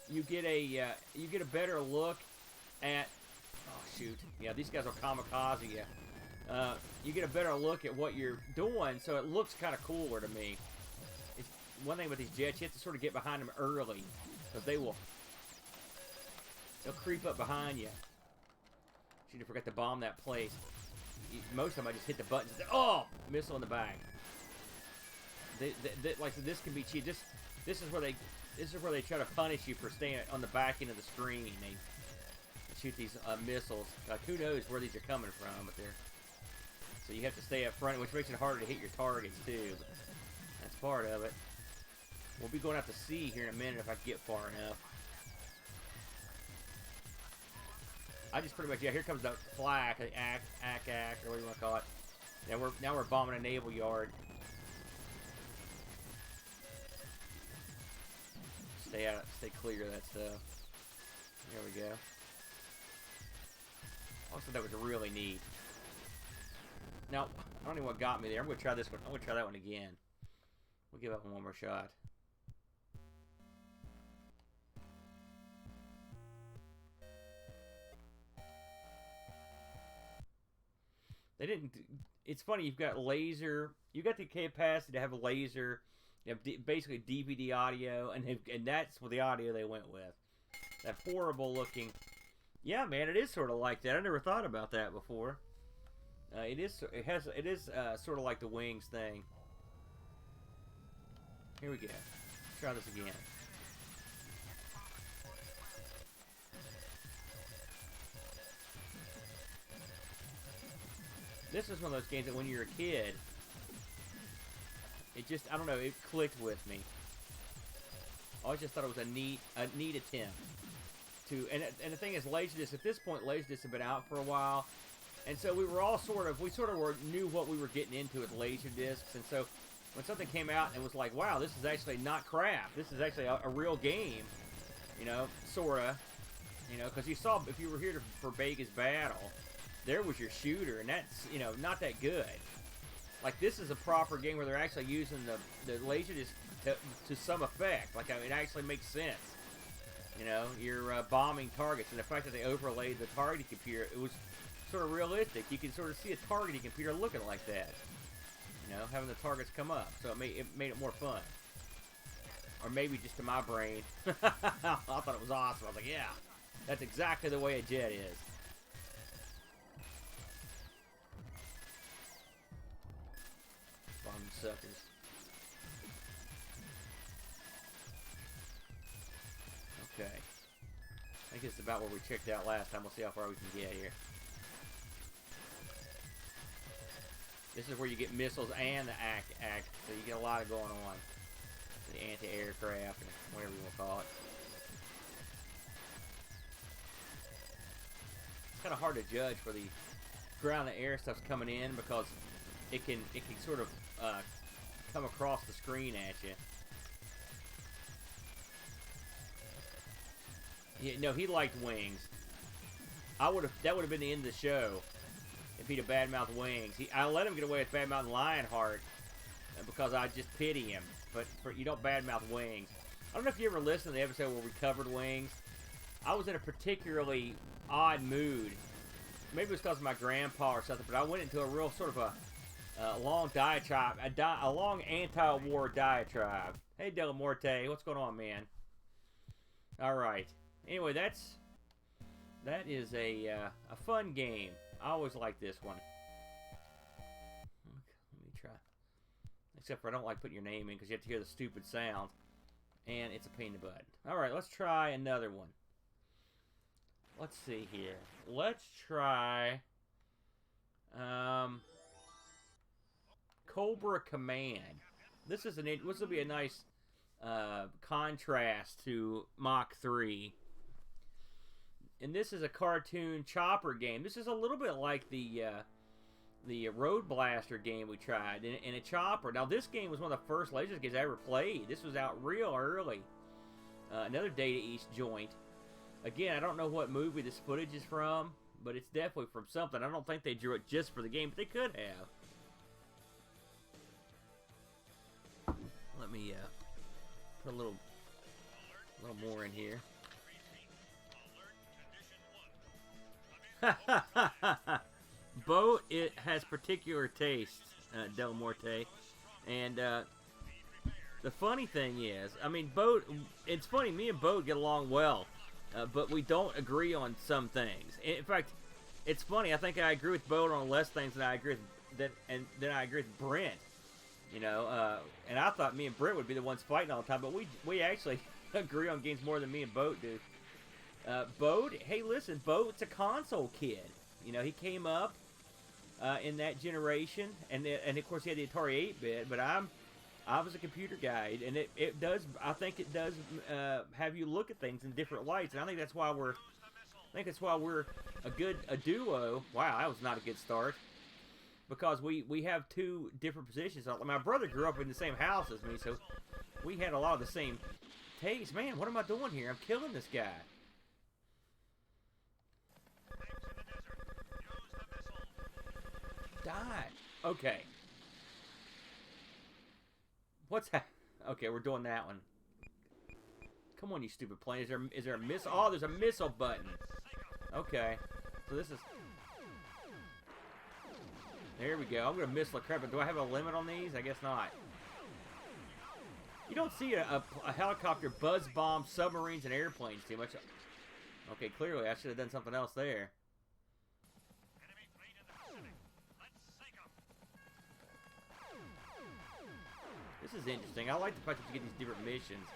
Speaker 1: you get a better look at. Oh shoot! Yeah, these guys will kamikaze you. You get a better look at what you're doing, so it looks kind of cooler to me. It's one thing with these jets, you have to sort of get behind them early, because they'll creep up behind you. Should have forgot to bomb that place. Most of them, I just hit the buttons. Oh, missile in the back. Like this can be cheap. This is where they try to punish you for staying on the back end of the screen. They shoot these missiles. Like who knows where these are coming from, but so you have to stay up front, which makes it harder to hit your targets too. But that's part of it. We'll be going out to sea here in a minute if I can get far enough. I just pretty much here comes the flak, the ack, or what do you want to call it? Now we're bombing a naval yard. Stay clear of that stuff. There we go. Also, that was really neat. Now, I don't know what got me there. I'm going to try this one. I'm going to try that one again. We'll give that one more shot. They didn't. It's funny. You've got laser. You got the capacity to have a laser. You have basically DVD audio, and that's what the audio they went with. That horrible looking. Yeah, man, it is sort of like that. I never thought about that before. It is sort of like the Wings thing. Here we go. Let's try this again. This is one of those games that when you're a kid, it just, I don't know, it clicked with me. I always just thought it was a neat attempt to, and the thing is, Laserdisc, at this point, Laserdisc had been out for a while, and so we were all knew what we were getting into with Laserdiscs, and so when something came out and was like, wow, this is actually not crap, this is actually a real game, you know, sorta, you know, because you saw, if you were here for Bega's Battle, there was your shooter, and that's, you know, not that good. Like, this is a proper game where they're actually using the Laserdisc to some effect. Like, I mean, it actually makes sense. You know, you're bombing targets, and the fact that they overlaid the targeting computer, it was sort of realistic. You can sort of see a targeting computer looking like that. You know, having the targets come up, so it made it more fun. Or maybe just to my brain, I thought it was awesome. I was like, yeah, that's exactly the way a jet is. Suckers. Okay. I think it's about where we checked out last time. We'll see how far we can get here. This is where you get missiles and the act, so you get a lot of going on. The anti-aircraft, and whatever you want to call it. It's kind of hard to judge for the ground-to-air stuff's coming in because it can sort of come across the screen at you. Yeah, no, he liked Wings. That would have been the end of the show if he'd have badmouthed Wings. I let him get away with badmouthing Lionheart because I just pity him. But you don't badmouth Wings. I don't know if you ever listened to the episode where we covered Wings. I was in a particularly odd mood. Maybe it was because of my grandpa or something, but I went into a real sort of a long diatribe, a long anti-war diatribe. Hey, Del Morte, what's going on, man? All right. Anyway, that is a fun game. I always like this one. Okay, let me try. Except for I don't like putting your name in because you have to hear the stupid sound, and it's a pain in the butt. All right, let's try another one. Let's see here. Let's try Cobra Command. This will be a nice contrast to Mach 3. And this is a cartoon chopper game. This is a little bit like the Road Blaster game we tried in a chopper. Now this game was one of the first Laserdisc games I ever played. This was out real early. Another Data East joint. Again, I don't know what movie this footage is from, but it's definitely from something. I don't think they drew it just for the game, but they could have. Let me put a little more in here. Bo, it has particular taste, Del Morte, and the funny thing is, I mean, Bo, it's funny, me and Bo get along well, but we don't agree on some things. In fact, it's funny, I think I agree with Bo on less things than I agree with then I agree with Brent. You know, and I thought me and Brent would be the ones fighting all the time, but we actually agree on games more than me and Boat do. Boat, hey, listen, Boat's a console kid. You know, he came up in that generation, and of course he had the Atari 8-bit. But I was a computer guy, and it does. I think it does have you look at things in different lights, and I think that's why we're a duo. Wow, that was not a good start. Because we have two different positions. My brother grew up in the same house as me, so we had a lot of the same taste. Man, what am I doing here? I'm killing this guy. Die. Okay. What's that? Okay, we're doing that one. Come on, you stupid plane. Is there a missile? Oh, there's a missile button. Okay. So this is... There we go. I'm going to miss like crap, but do I have a limit on these? I guess not. You don't see a helicopter buzz bomb submarines and airplanes too much. Okay, clearly I should have done something else there.
Speaker 8: Enemy fleet in the Pacific. Let's sink 'em.
Speaker 1: This is interesting. I like the fact that you get these different missions.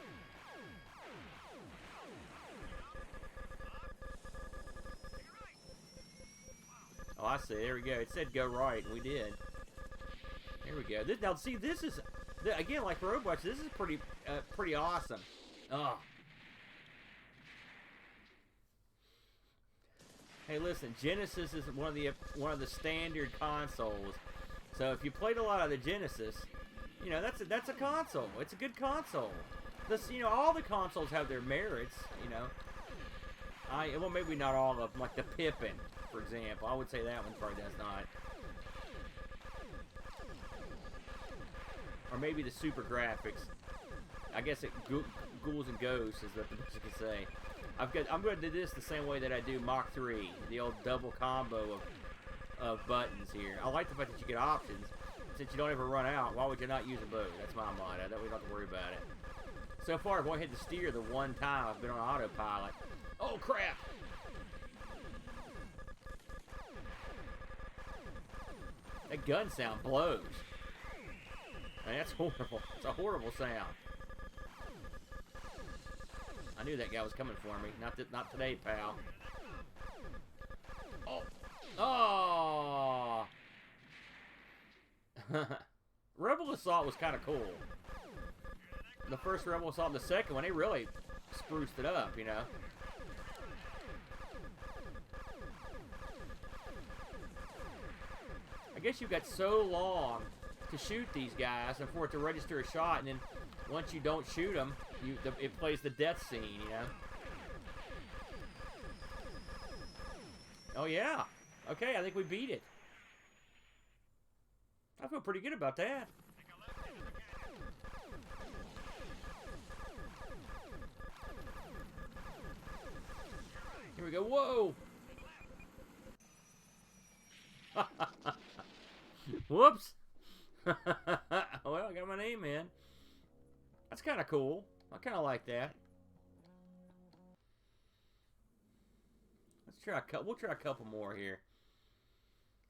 Speaker 1: Oh, I see. There we go. It said go right, and we did. There we go. Now, see, this is... Again, like Roblox, this is pretty awesome. Oh. Hey, listen, Genesis is one of the standard consoles. So if you played a lot of the Genesis, you know that's a console. It's a good console. This, you know, all the consoles have their merits. You know, well, maybe not all of them. Like the Pippin, for example, I would say that one probably does not. Or maybe the Super Graphics. I guess it Ghouls and Ghosts is what the best you can say. I'm going to do this the same way that I do Mach 3, the old double combo of buttons here. I like the fact that you get options. Since you don't ever run out, why would you not use a bow? That's my motto. That way you don't have to worry about it. So far, I've only had to steer the one time I've been on autopilot. Oh, crap! That gun sound blows. Man, that's horrible. It's a horrible sound. I knew that guy was coming for me. Not today, pal. Oh. Oh. Rebel Assault was kind of cool. The first Rebel Assault and the second one, they really spruced it up, you know. I guess you've got so long to shoot these guys and for it to register a shot, and then once you don't shoot them, it plays the death scene, you know. Oh yeah. Okay, I think we beat it. I feel pretty good about that. Here we go. Whoa. Whoops. Well, I got my name in. That's kind of cool. I kind of like that. Let's try a couple. We'll try a couple more here.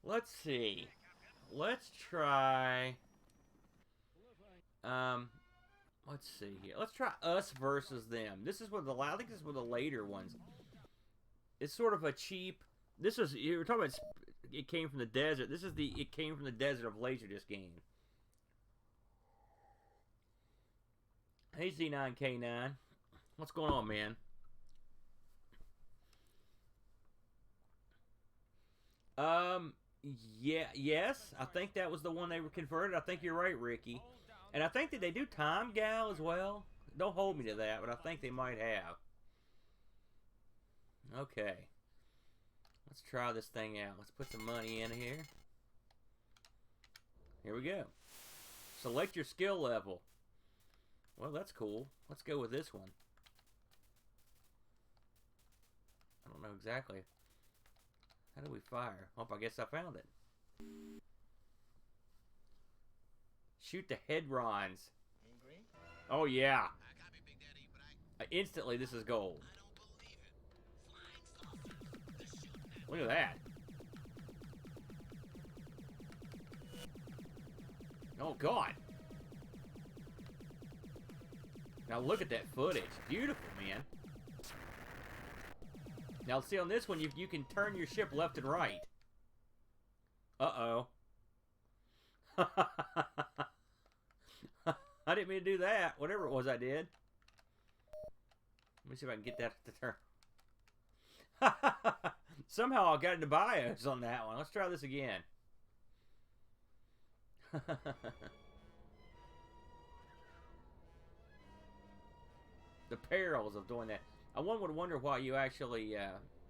Speaker 1: Let's see. Let's try. Let's see here. Let's try Us versus Them. This is one of the. I think this is one of the later ones. It's sort of a cheap. This was. You were talking about. It came from the desert. This is the. It came from the desert of Laserdisc game. Hey Z9K9, what's going on, man? Yeah, yes, I think that was the one they were converted. I think you're right, Ricky. And I think that they do Time Gal as well. Don't hold me to that, but I think they might have. Okay. Let's try this thing out. Let's put some money in here. Here we go. Select your skill level. Well, that's cool. Let's go with this one. I don't know exactly. How do we fire? Oh, I guess I found it. Shoot the headrons. Oh, yeah. Instantly, this is gold. Look at that. Oh, God. Now look at that footage. Beautiful, man. Now see on this one, you can turn your ship left and right. Uh-oh. I didn't mean to do that. Whatever it was I did. Let me see if I can get that to turn. Somehow I got into BIOS on that one. Let's try this again. The perils of doing that. One would wonder why you actually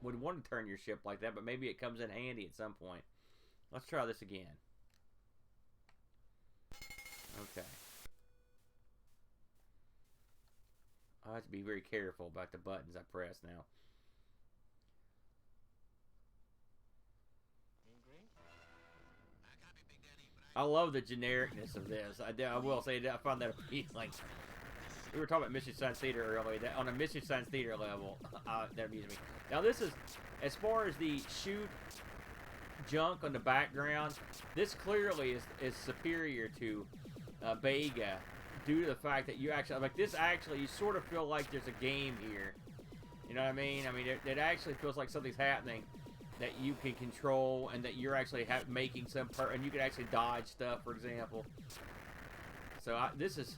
Speaker 1: would want to turn your ship like that, but maybe it comes in handy at some point. Let's try this again. Okay. I have to be very careful about the buttons I press now. I love the genericness of this. I will say that I found that appealing. We were talking about Mystery Science Theater earlier. That on a Mystery Science Theater level, that amused me. Now this is, as far as the shoot junk on the background, this clearly is superior to Bega, due to the fact that you actually, like, this actually, you sort of feel like there's a game here. You know what I mean? I mean, it actually feels like something's happening that you can control, and that you're actually making some and you can actually dodge stuff, for example. So this is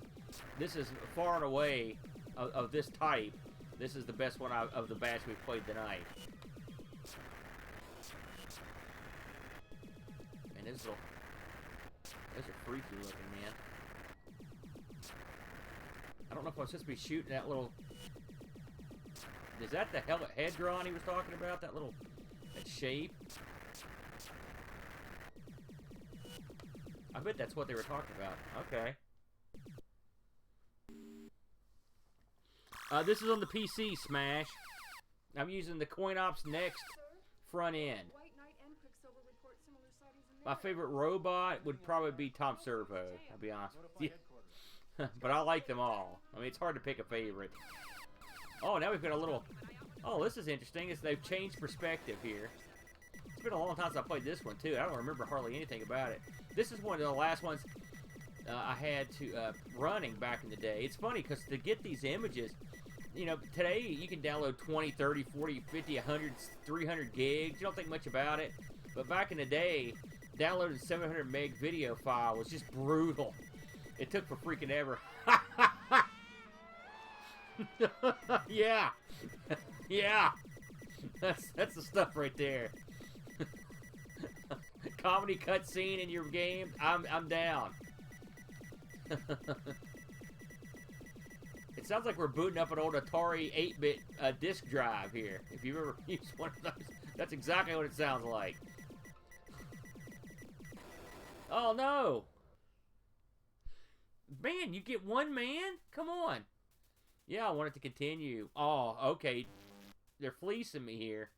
Speaker 1: far and away of this type. This is the best one of the batch we've played tonight. And those are freaky looking, man. I don't know if I'm supposed to be shooting that little. Is that the head drawing he was talking about? That shape? I bet that's what they were talking about. Okay. This is on the PC, Smash. I'm using the CoinOps Next front end. My favorite robot would probably be Tom Servo, I'll be honest with you. But I like them all. I mean, it's hard to pick a favorite. Oh, now we've got a little... Oh, this is interesting. They've changed perspective here. It's been a long time since I played this one, too. I don't remember hardly anything about it. This is one of the last ones I had to running back in the day. It's funny, because to get these images... You know, today you can download 20, 30, 40, 50, 100, 300 gigs. You don't think much about it. But back in the day, downloading 700 meg video file was just brutal. It took for freaking ever. Yeah. Yeah. That's the stuff right there. Comedy cutscene in your game, I'm down. It sounds like we're booting up an old Atari 8-bit disk drive here. If you've ever used one of those, that's exactly what it sounds like. Oh, no. Man, you get one man? Come on. Yeah, I want it to continue. Oh, okay. They're fleecing me here.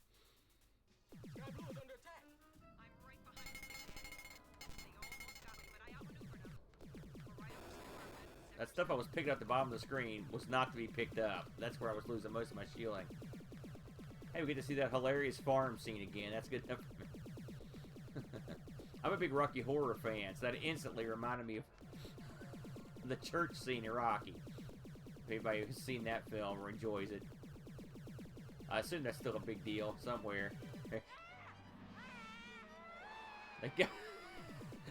Speaker 7: Sky Blue is under attack. I'm right behind you. They almost got me, but I outmaneuvered them. We're right over Sparkman.
Speaker 1: That stuff I was picking up at the bottom of the screen was not to be picked up. That's where I was losing most of my shielding. Hey, we get to see that hilarious farm scene again. That's good enough for me. I'm a big Rocky Horror fan, so that instantly reminded me of the church scene in Rocky. If anybody who's seen that film or enjoys it. I assume that's still a big deal somewhere.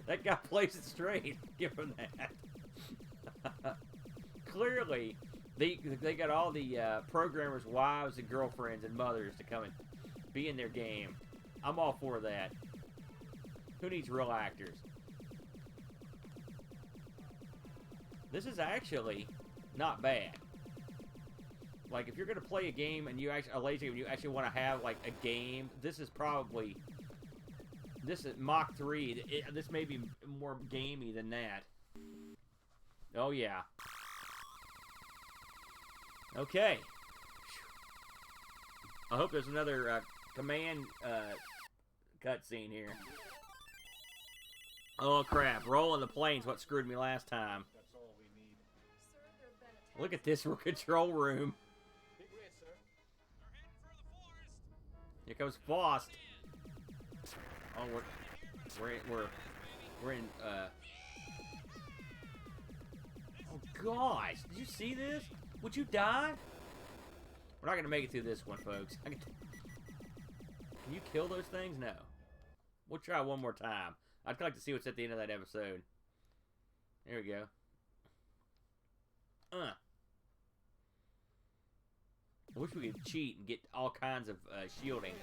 Speaker 1: That guy plays it straight. Give him that. Clearly, they got all the programmers' wives and girlfriends and mothers to come and be in their game. I'm all for that. Who needs real actors? This is actually not bad. Like, if you're gonna play a game and you actually want to have like a game, this is probably Mach 3. This may be more gamey than that. Oh yeah. Okay. I hope there's another command cutscene here. Oh crap! Rolling the plane's what screwed me last time.
Speaker 8: That's all we need.
Speaker 1: Look at this control room.
Speaker 8: Big red, sir.
Speaker 1: Here comes Faust. Oh, we're in. Oh gosh! Did you see this? Would you die? We're not gonna make it through this one, folks. Can you kill those things? No. We'll try one more time. I'd like to see what's at the end of that episode. There we go. I wish we could cheat and get all kinds of shielding.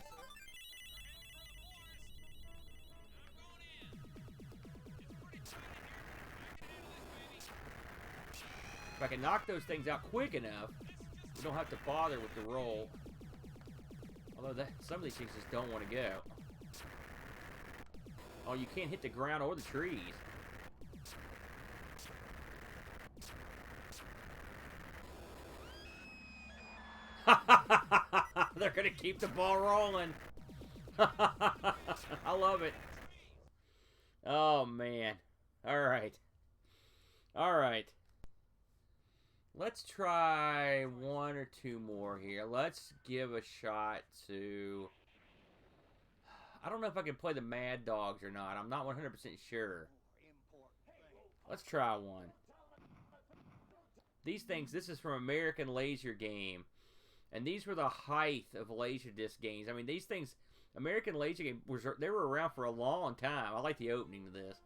Speaker 1: If I can knock those things out quick enough, we don't have to bother with the roll. Although some of these things just don't want to go. Oh, you can't hit the ground or the trees. They're gonna keep the ball rolling. I love it. Oh man. Alright. Alright. Let's try one or two more here. Let's give a shot to... I don't know if I can play the Mad Dogs or not. I'm not 100% sure. Let's try one. These things, this is from American Laser Game. And these were the height of Laserdisc games. I mean, these things, American Laser Game, they were around for a long time. I like the opening of this.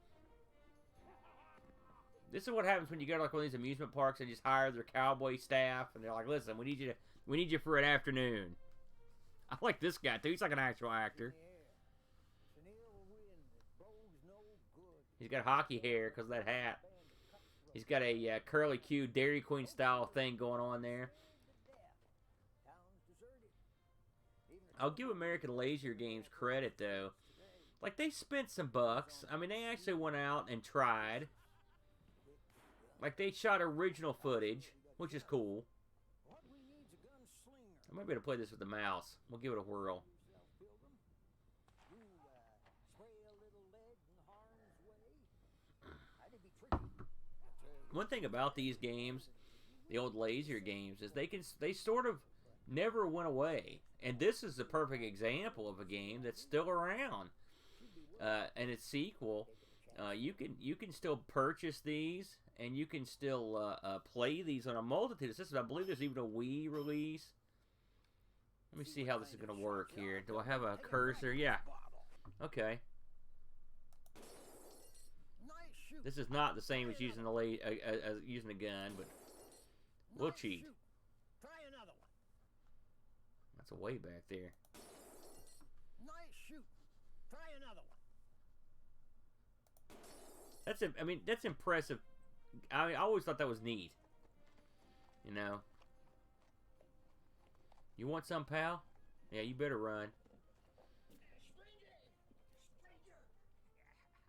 Speaker 1: This is what happens when you go to like one of these amusement parks and just hire their cowboy staff. And they're like, listen, we need you for an afternoon. I like this guy, too. He's like an actual actor. He's got hockey hair because of that hat. He's got a curly Q Dairy Queen style thing going on there. I'll give American Laser Games credit, though. Like, they spent some bucks. I mean, they actually went out and tried. Like, they shot original footage, which is cool. I might be able to play this with the mouse. We'll give it a whirl. One thing about these games, the old Laser games, is they sort of never went away. And this is the perfect example of a game that's still around. And its sequel, you can still purchase these, and you can still play these on a multitude of systems. I believe there's even a Wii release. Let me see how this is going to work here. Do I have a cursor? Yeah. Okay. This is not the same as using using a gun, but we'll cheat. That's a way back there.
Speaker 8: Nice shoot. Try another one.
Speaker 1: I mean, that's impressive. I always thought that was neat. You know. You want some, pal? Yeah, you better run.
Speaker 8: Stranger!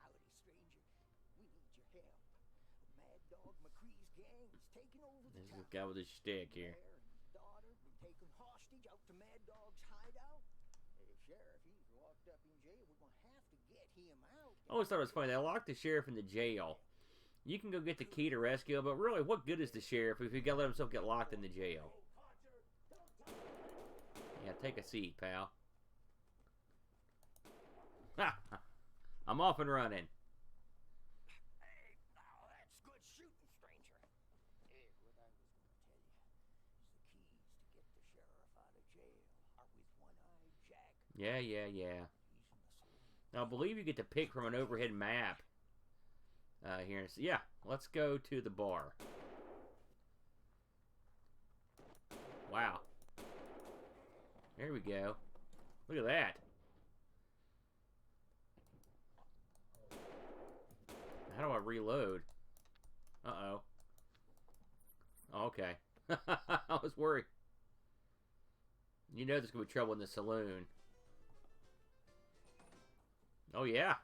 Speaker 8: Howdy, stranger. We need your help. Mad Dog McCree's gang is taking over the
Speaker 1: This is
Speaker 8: town.
Speaker 1: the guy with his stick here.
Speaker 8: Daughter been taken hostage out to Mad Dog's hideout. Sheriff, he's locked up in jail. We're gonna have to get him out.
Speaker 1: I always thought it was funny. They locked the sheriff in the jail. You can go get the key to rescue him, but really, what good is the sheriff if he got to let himself get locked in the jail? Yeah, take a seat, pal. I'm off and running.
Speaker 8: Hey, now that's good shooting, stranger. Hey, what I was gonna tell you is the keys to get the sheriff out of jail are with One-Eyed Jack.
Speaker 1: Yeah.
Speaker 8: He's in the saloon.
Speaker 1: Now, I believe you get to pick from an overhead map. Here, so yeah, let's go to the bar. Wow. There we go. Look at that. How do I reload? Uh-oh. Oh, okay. I was worried. You know there's going to be trouble in the saloon. Oh, yeah.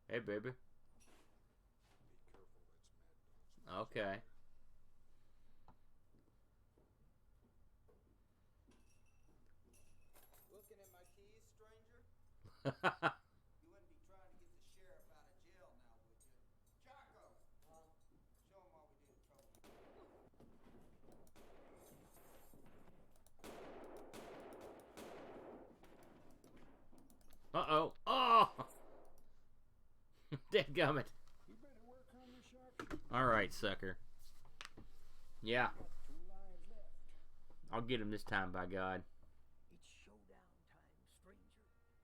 Speaker 1: Hey, baby. Okay.
Speaker 9: Looking at my keys, stranger? You wouldn't be trying to get the sheriff out of jail now, would you? Jocko! Show him why we did trouble.
Speaker 1: Uh-oh. Oh! Dadgummit.
Speaker 8: You better work on your sharp.
Speaker 1: Alright, sucker. Yeah.
Speaker 8: 2 lives left.
Speaker 1: I'll get him this time, by God.
Speaker 8: It's showdown time, stranger.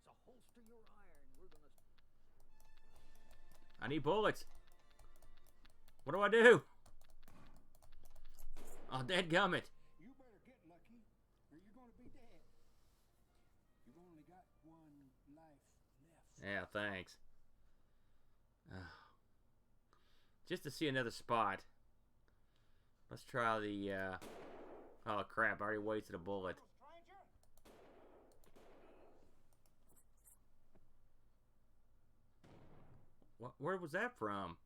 Speaker 8: So holster your iron. We're gonna...
Speaker 1: I need bullets. What do I do? Oh, dadgummit.
Speaker 8: You better get lucky, or you're gonna be dead. You've only got 1 life left.
Speaker 1: Yeah, thanks. Just to see another spot. Let's try the, oh crap, I already wasted a bullet. Where was that from?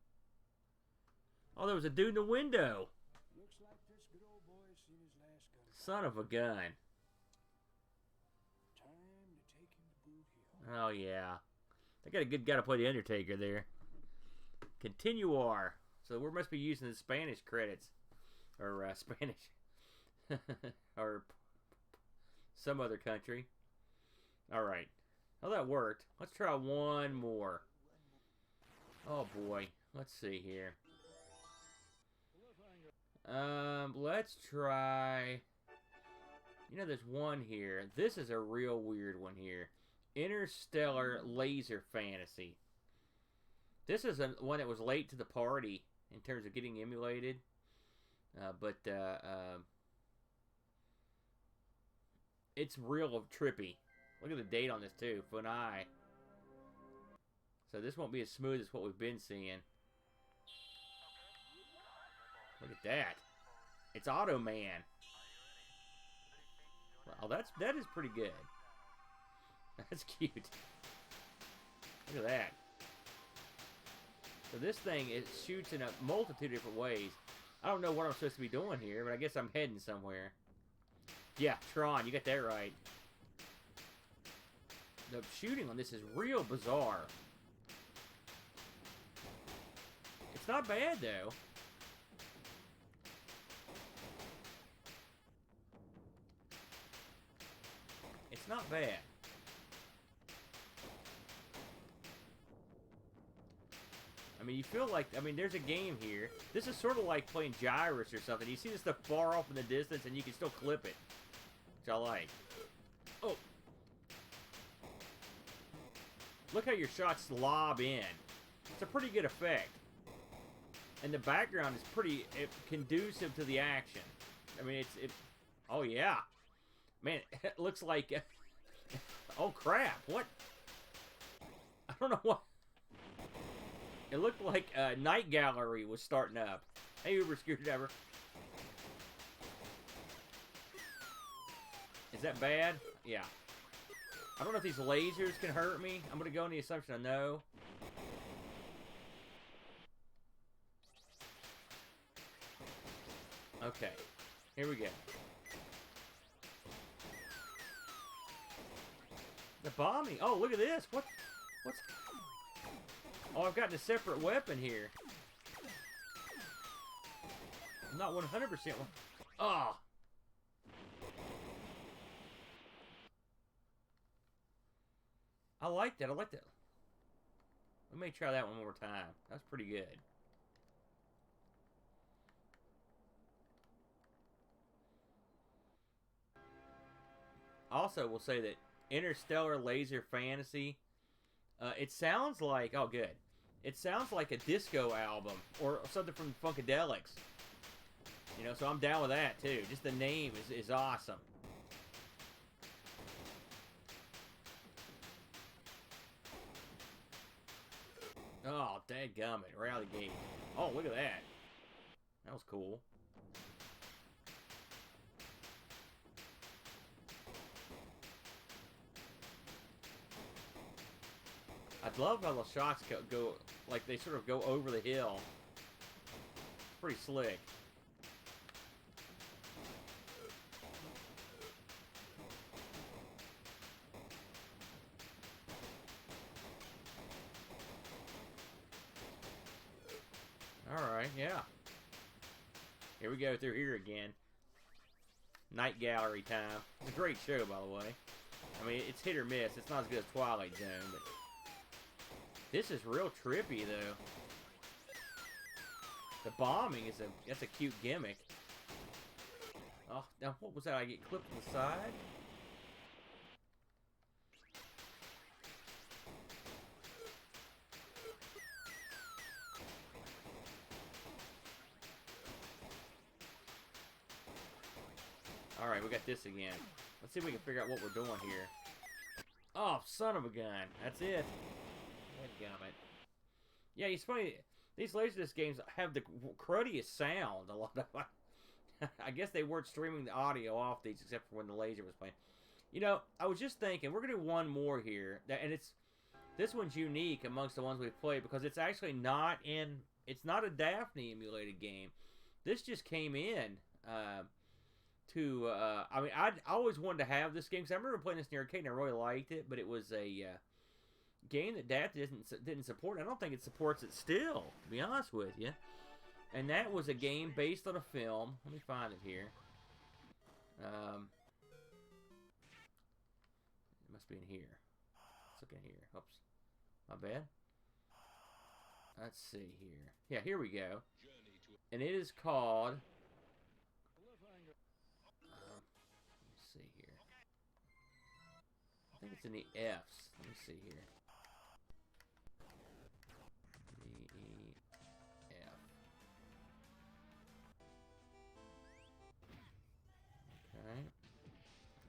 Speaker 1: Oh, there was a dude in the window.
Speaker 8: Looks like this good old boy's seen his last gun.
Speaker 1: Son of a gun.
Speaker 8: Time to take him to Blue Hill.
Speaker 1: Oh, yeah. They got a good guy to play the Undertaker there. Continuar. So we must be using the Spanish credits. Or Spanish. Or some other country. Alright. Well, that worked. Let's try one more. Oh boy. Let's see here. Let's try... You know, there's one here. This is a real weird one here. Interstellar Laser Fantasy. This is one that was late to the party in terms of getting emulated. It's real trippy. Look at the date on this too. Funai. So this won't be as smooth as what we've been seeing. Look at that. It's Auto Man. Well, that is pretty good. That's cute. Look at that. So this thing, it shoots in a multitude of different ways. I don't know what I'm supposed to be doing here, but I guess I'm heading somewhere. Yeah, Tron, you got that right. The shooting on this is real bizarre. It's not bad, though. It's not bad. I mean, you feel like, I mean, there's a game here. This is sort of like playing Gyrus or something. You see this stuff far off in the distance, and you can still clip it. Which I like. Oh. Look how your shots lob in. It's a pretty good effect. And the background is pretty conducive to the action. I mean, it's oh, yeah. Man, it looks like... oh, crap. What? I don't know what... It looked like Night Gallery was starting up. Hey, Uber Screwdriver. Is that bad? Yeah. I don't know if these lasers can hurt me. I'm going to go on the assumption I know. Okay. Here we go. The bombing. Oh, look at this. What's... Oh, I've gotten a separate weapon here. I'm not 100% one. Oh. I like that. I like that. Let me try that one more time. That's pretty good. Also, we'll say that Interstellar Laser Fantasy, it sounds like, oh good, it sounds like a disco album or something from Funkadelics. You know, so I'm down with that too. Just the name is awesome. Oh, dadgummit, right out of the gate. Oh, look at that. That was cool. I love how the shots go, like they sort of go over the hill. It's pretty slick. Alright, yeah. Here we go through here again. Night Gallery time. It's a great show, by the way. I mean, it's hit or miss. It's not as good as Twilight Zone, but... This is real trippy, though. The bombing is that's a cute gimmick. Oh, now what was that? I get clipped to the side? Alright, we got this again. Let's see if we can figure out what we're doing here. Oh, son of a gun. That's it. Dadgummit. Yeah, it's funny. These Laserdisc games have the cruddiest sound. A lot of I guess they weren't streaming the audio off these except for when the laser was playing. You know, I was just thinking, we're going to do one more here. And this one's unique amongst the ones we've played because it's actually not in... It's not a Daphne emulated game. This just came in I mean, I always wanted to have this game because I remember playing this in the arcade and I really liked it, but it was a... game that DAT didn't support. I don't think it supports it still, to be honest with you. And that was a game based on a film. Let me find it here. It must be in here. Let's look in here. Oops. My bad. Let's see here. Yeah, here we go. And it is called... let's see here. I think it's in the F's. Let me see here. D-E-F. Okay.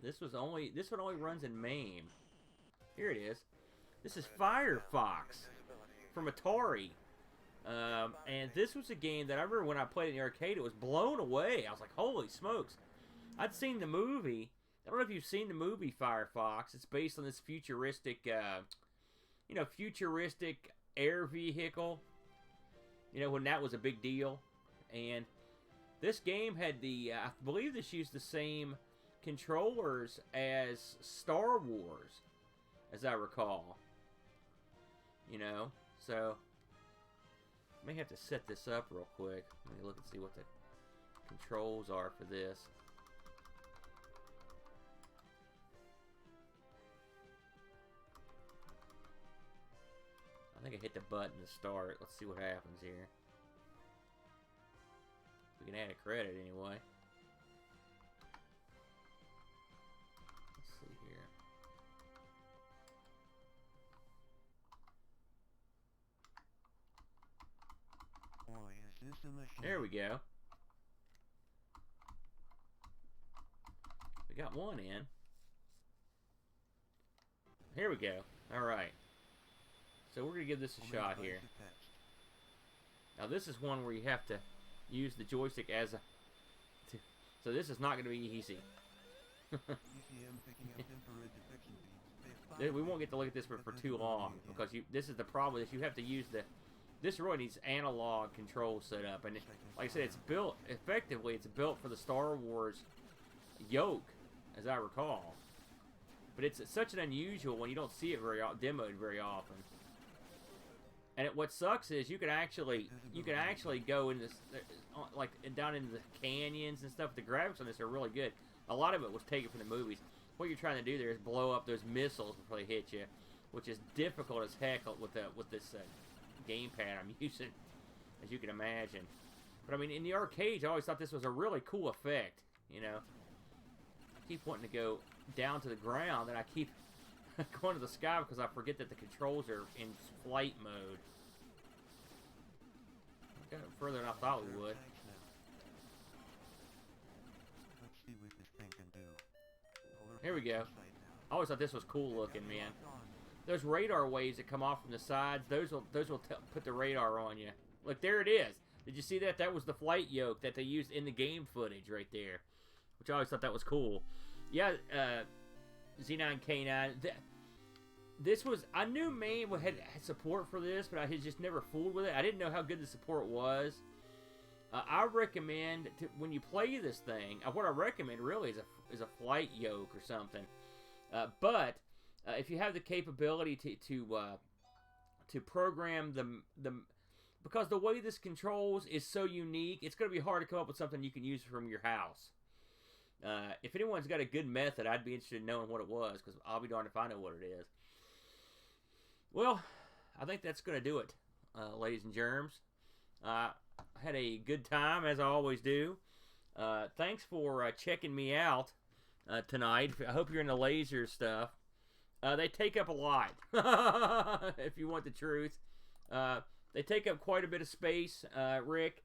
Speaker 1: This one only runs in MAME. Here it is. This is Firefox from Atari. And this was a game that I remember when I played it in the arcade, it was blown away. I was like, holy smokes. I'd seen the movie. I don't know if you've seen the movie Firefox. It's based on this futuristic, futuristic air vehicle. You know, when that was a big deal. And this game had I believe this used the same controllers as Star Wars, as I recall. You know, so I may have to set this up real quick. Let me look and see what the controls are for this. I think I hit the button to start. Let's see what happens here. We can add a credit anyway. Let's see here. There we go. We got one in. Here we go. Alright. So we're going to give this a shot here. Now this is one where you have to use the joystick as a... So this is not going to be easy. We won't get to look at this for too long. Because this is the problem. Is you have to use the... This really needs analog control set up, and like I said, it's built effectively. It's built for the Star Wars yoke, as I recall. But it's such an unusual one. You don't see it demoed very often. And what sucks is you can actually go in this down into the canyons and stuff. The graphics on this are really good. A lot of it was taken from the movies. What you're trying to do there is blow up those missiles before they hit you, which is difficult as heck with this. Gamepad I'm using, as you can imagine. But I mean, in the arcades, I always thought this was a really cool effect. You know, I keep wanting to go down to the ground, and I keep going to the sky because I forget that the controls are in flight mode. Got it further than I thought we would. Here we go. I always thought this was cool looking, man. Those radar waves that come off from the sides, those will put the radar on you. Look, there it is. Did you see that? That was the flight yoke that they used in the game footage right there. Which I always thought that was cool. Yeah, Z9K9. This was... I knew MAME had support for this, but I had just never fooled with it. I didn't know how good the support was. I recommend, when you play this thing, what I recommend really is a flight yoke or something. But... if you have the capability to program the because the way this controls is so unique, it's going to be hard to come up with something you can use from your house. If anyone's got a good method, I'd be interested in knowing what it was, because I'll be darned if I know what it is. Well, I think that's going to do it, ladies and germs. I had a good time, as I always do. Thanks for checking me out tonight. I hope you're into laser stuff. They take up a lot, if you want the truth. They take up quite a bit of space, Rick.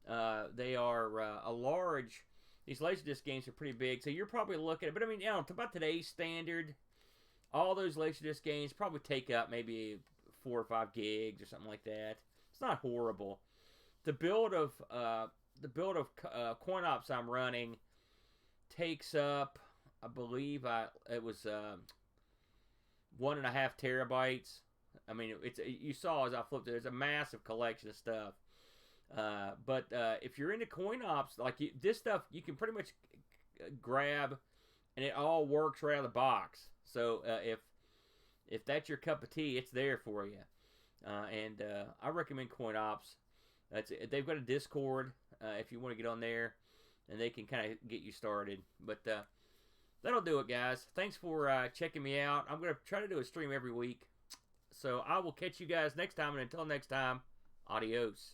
Speaker 1: They are a large... These Laserdisc games are pretty big, so you're probably looking at... But I mean, about today's standard, all those Laserdisc games probably take up maybe 4 or 5 gigs or something like that. It's not horrible. The build of Coin Ops I'm running takes up, I believe, it was 1.5 terabytes. I mean, you saw as I flipped it, there's a massive collection of stuff. But if you're into Coin Ops, like this stuff, you can pretty much grab, and it all works right out of the box. So if that's your cup of tea, it's there for you. And I recommend CoinOps. They've got a Discord if you want to get on there, and they can kind of get you started. But that'll do it, guys. Thanks for checking me out. I'm going to try to do a stream every week. So I will catch you guys next time, and until next time, adios.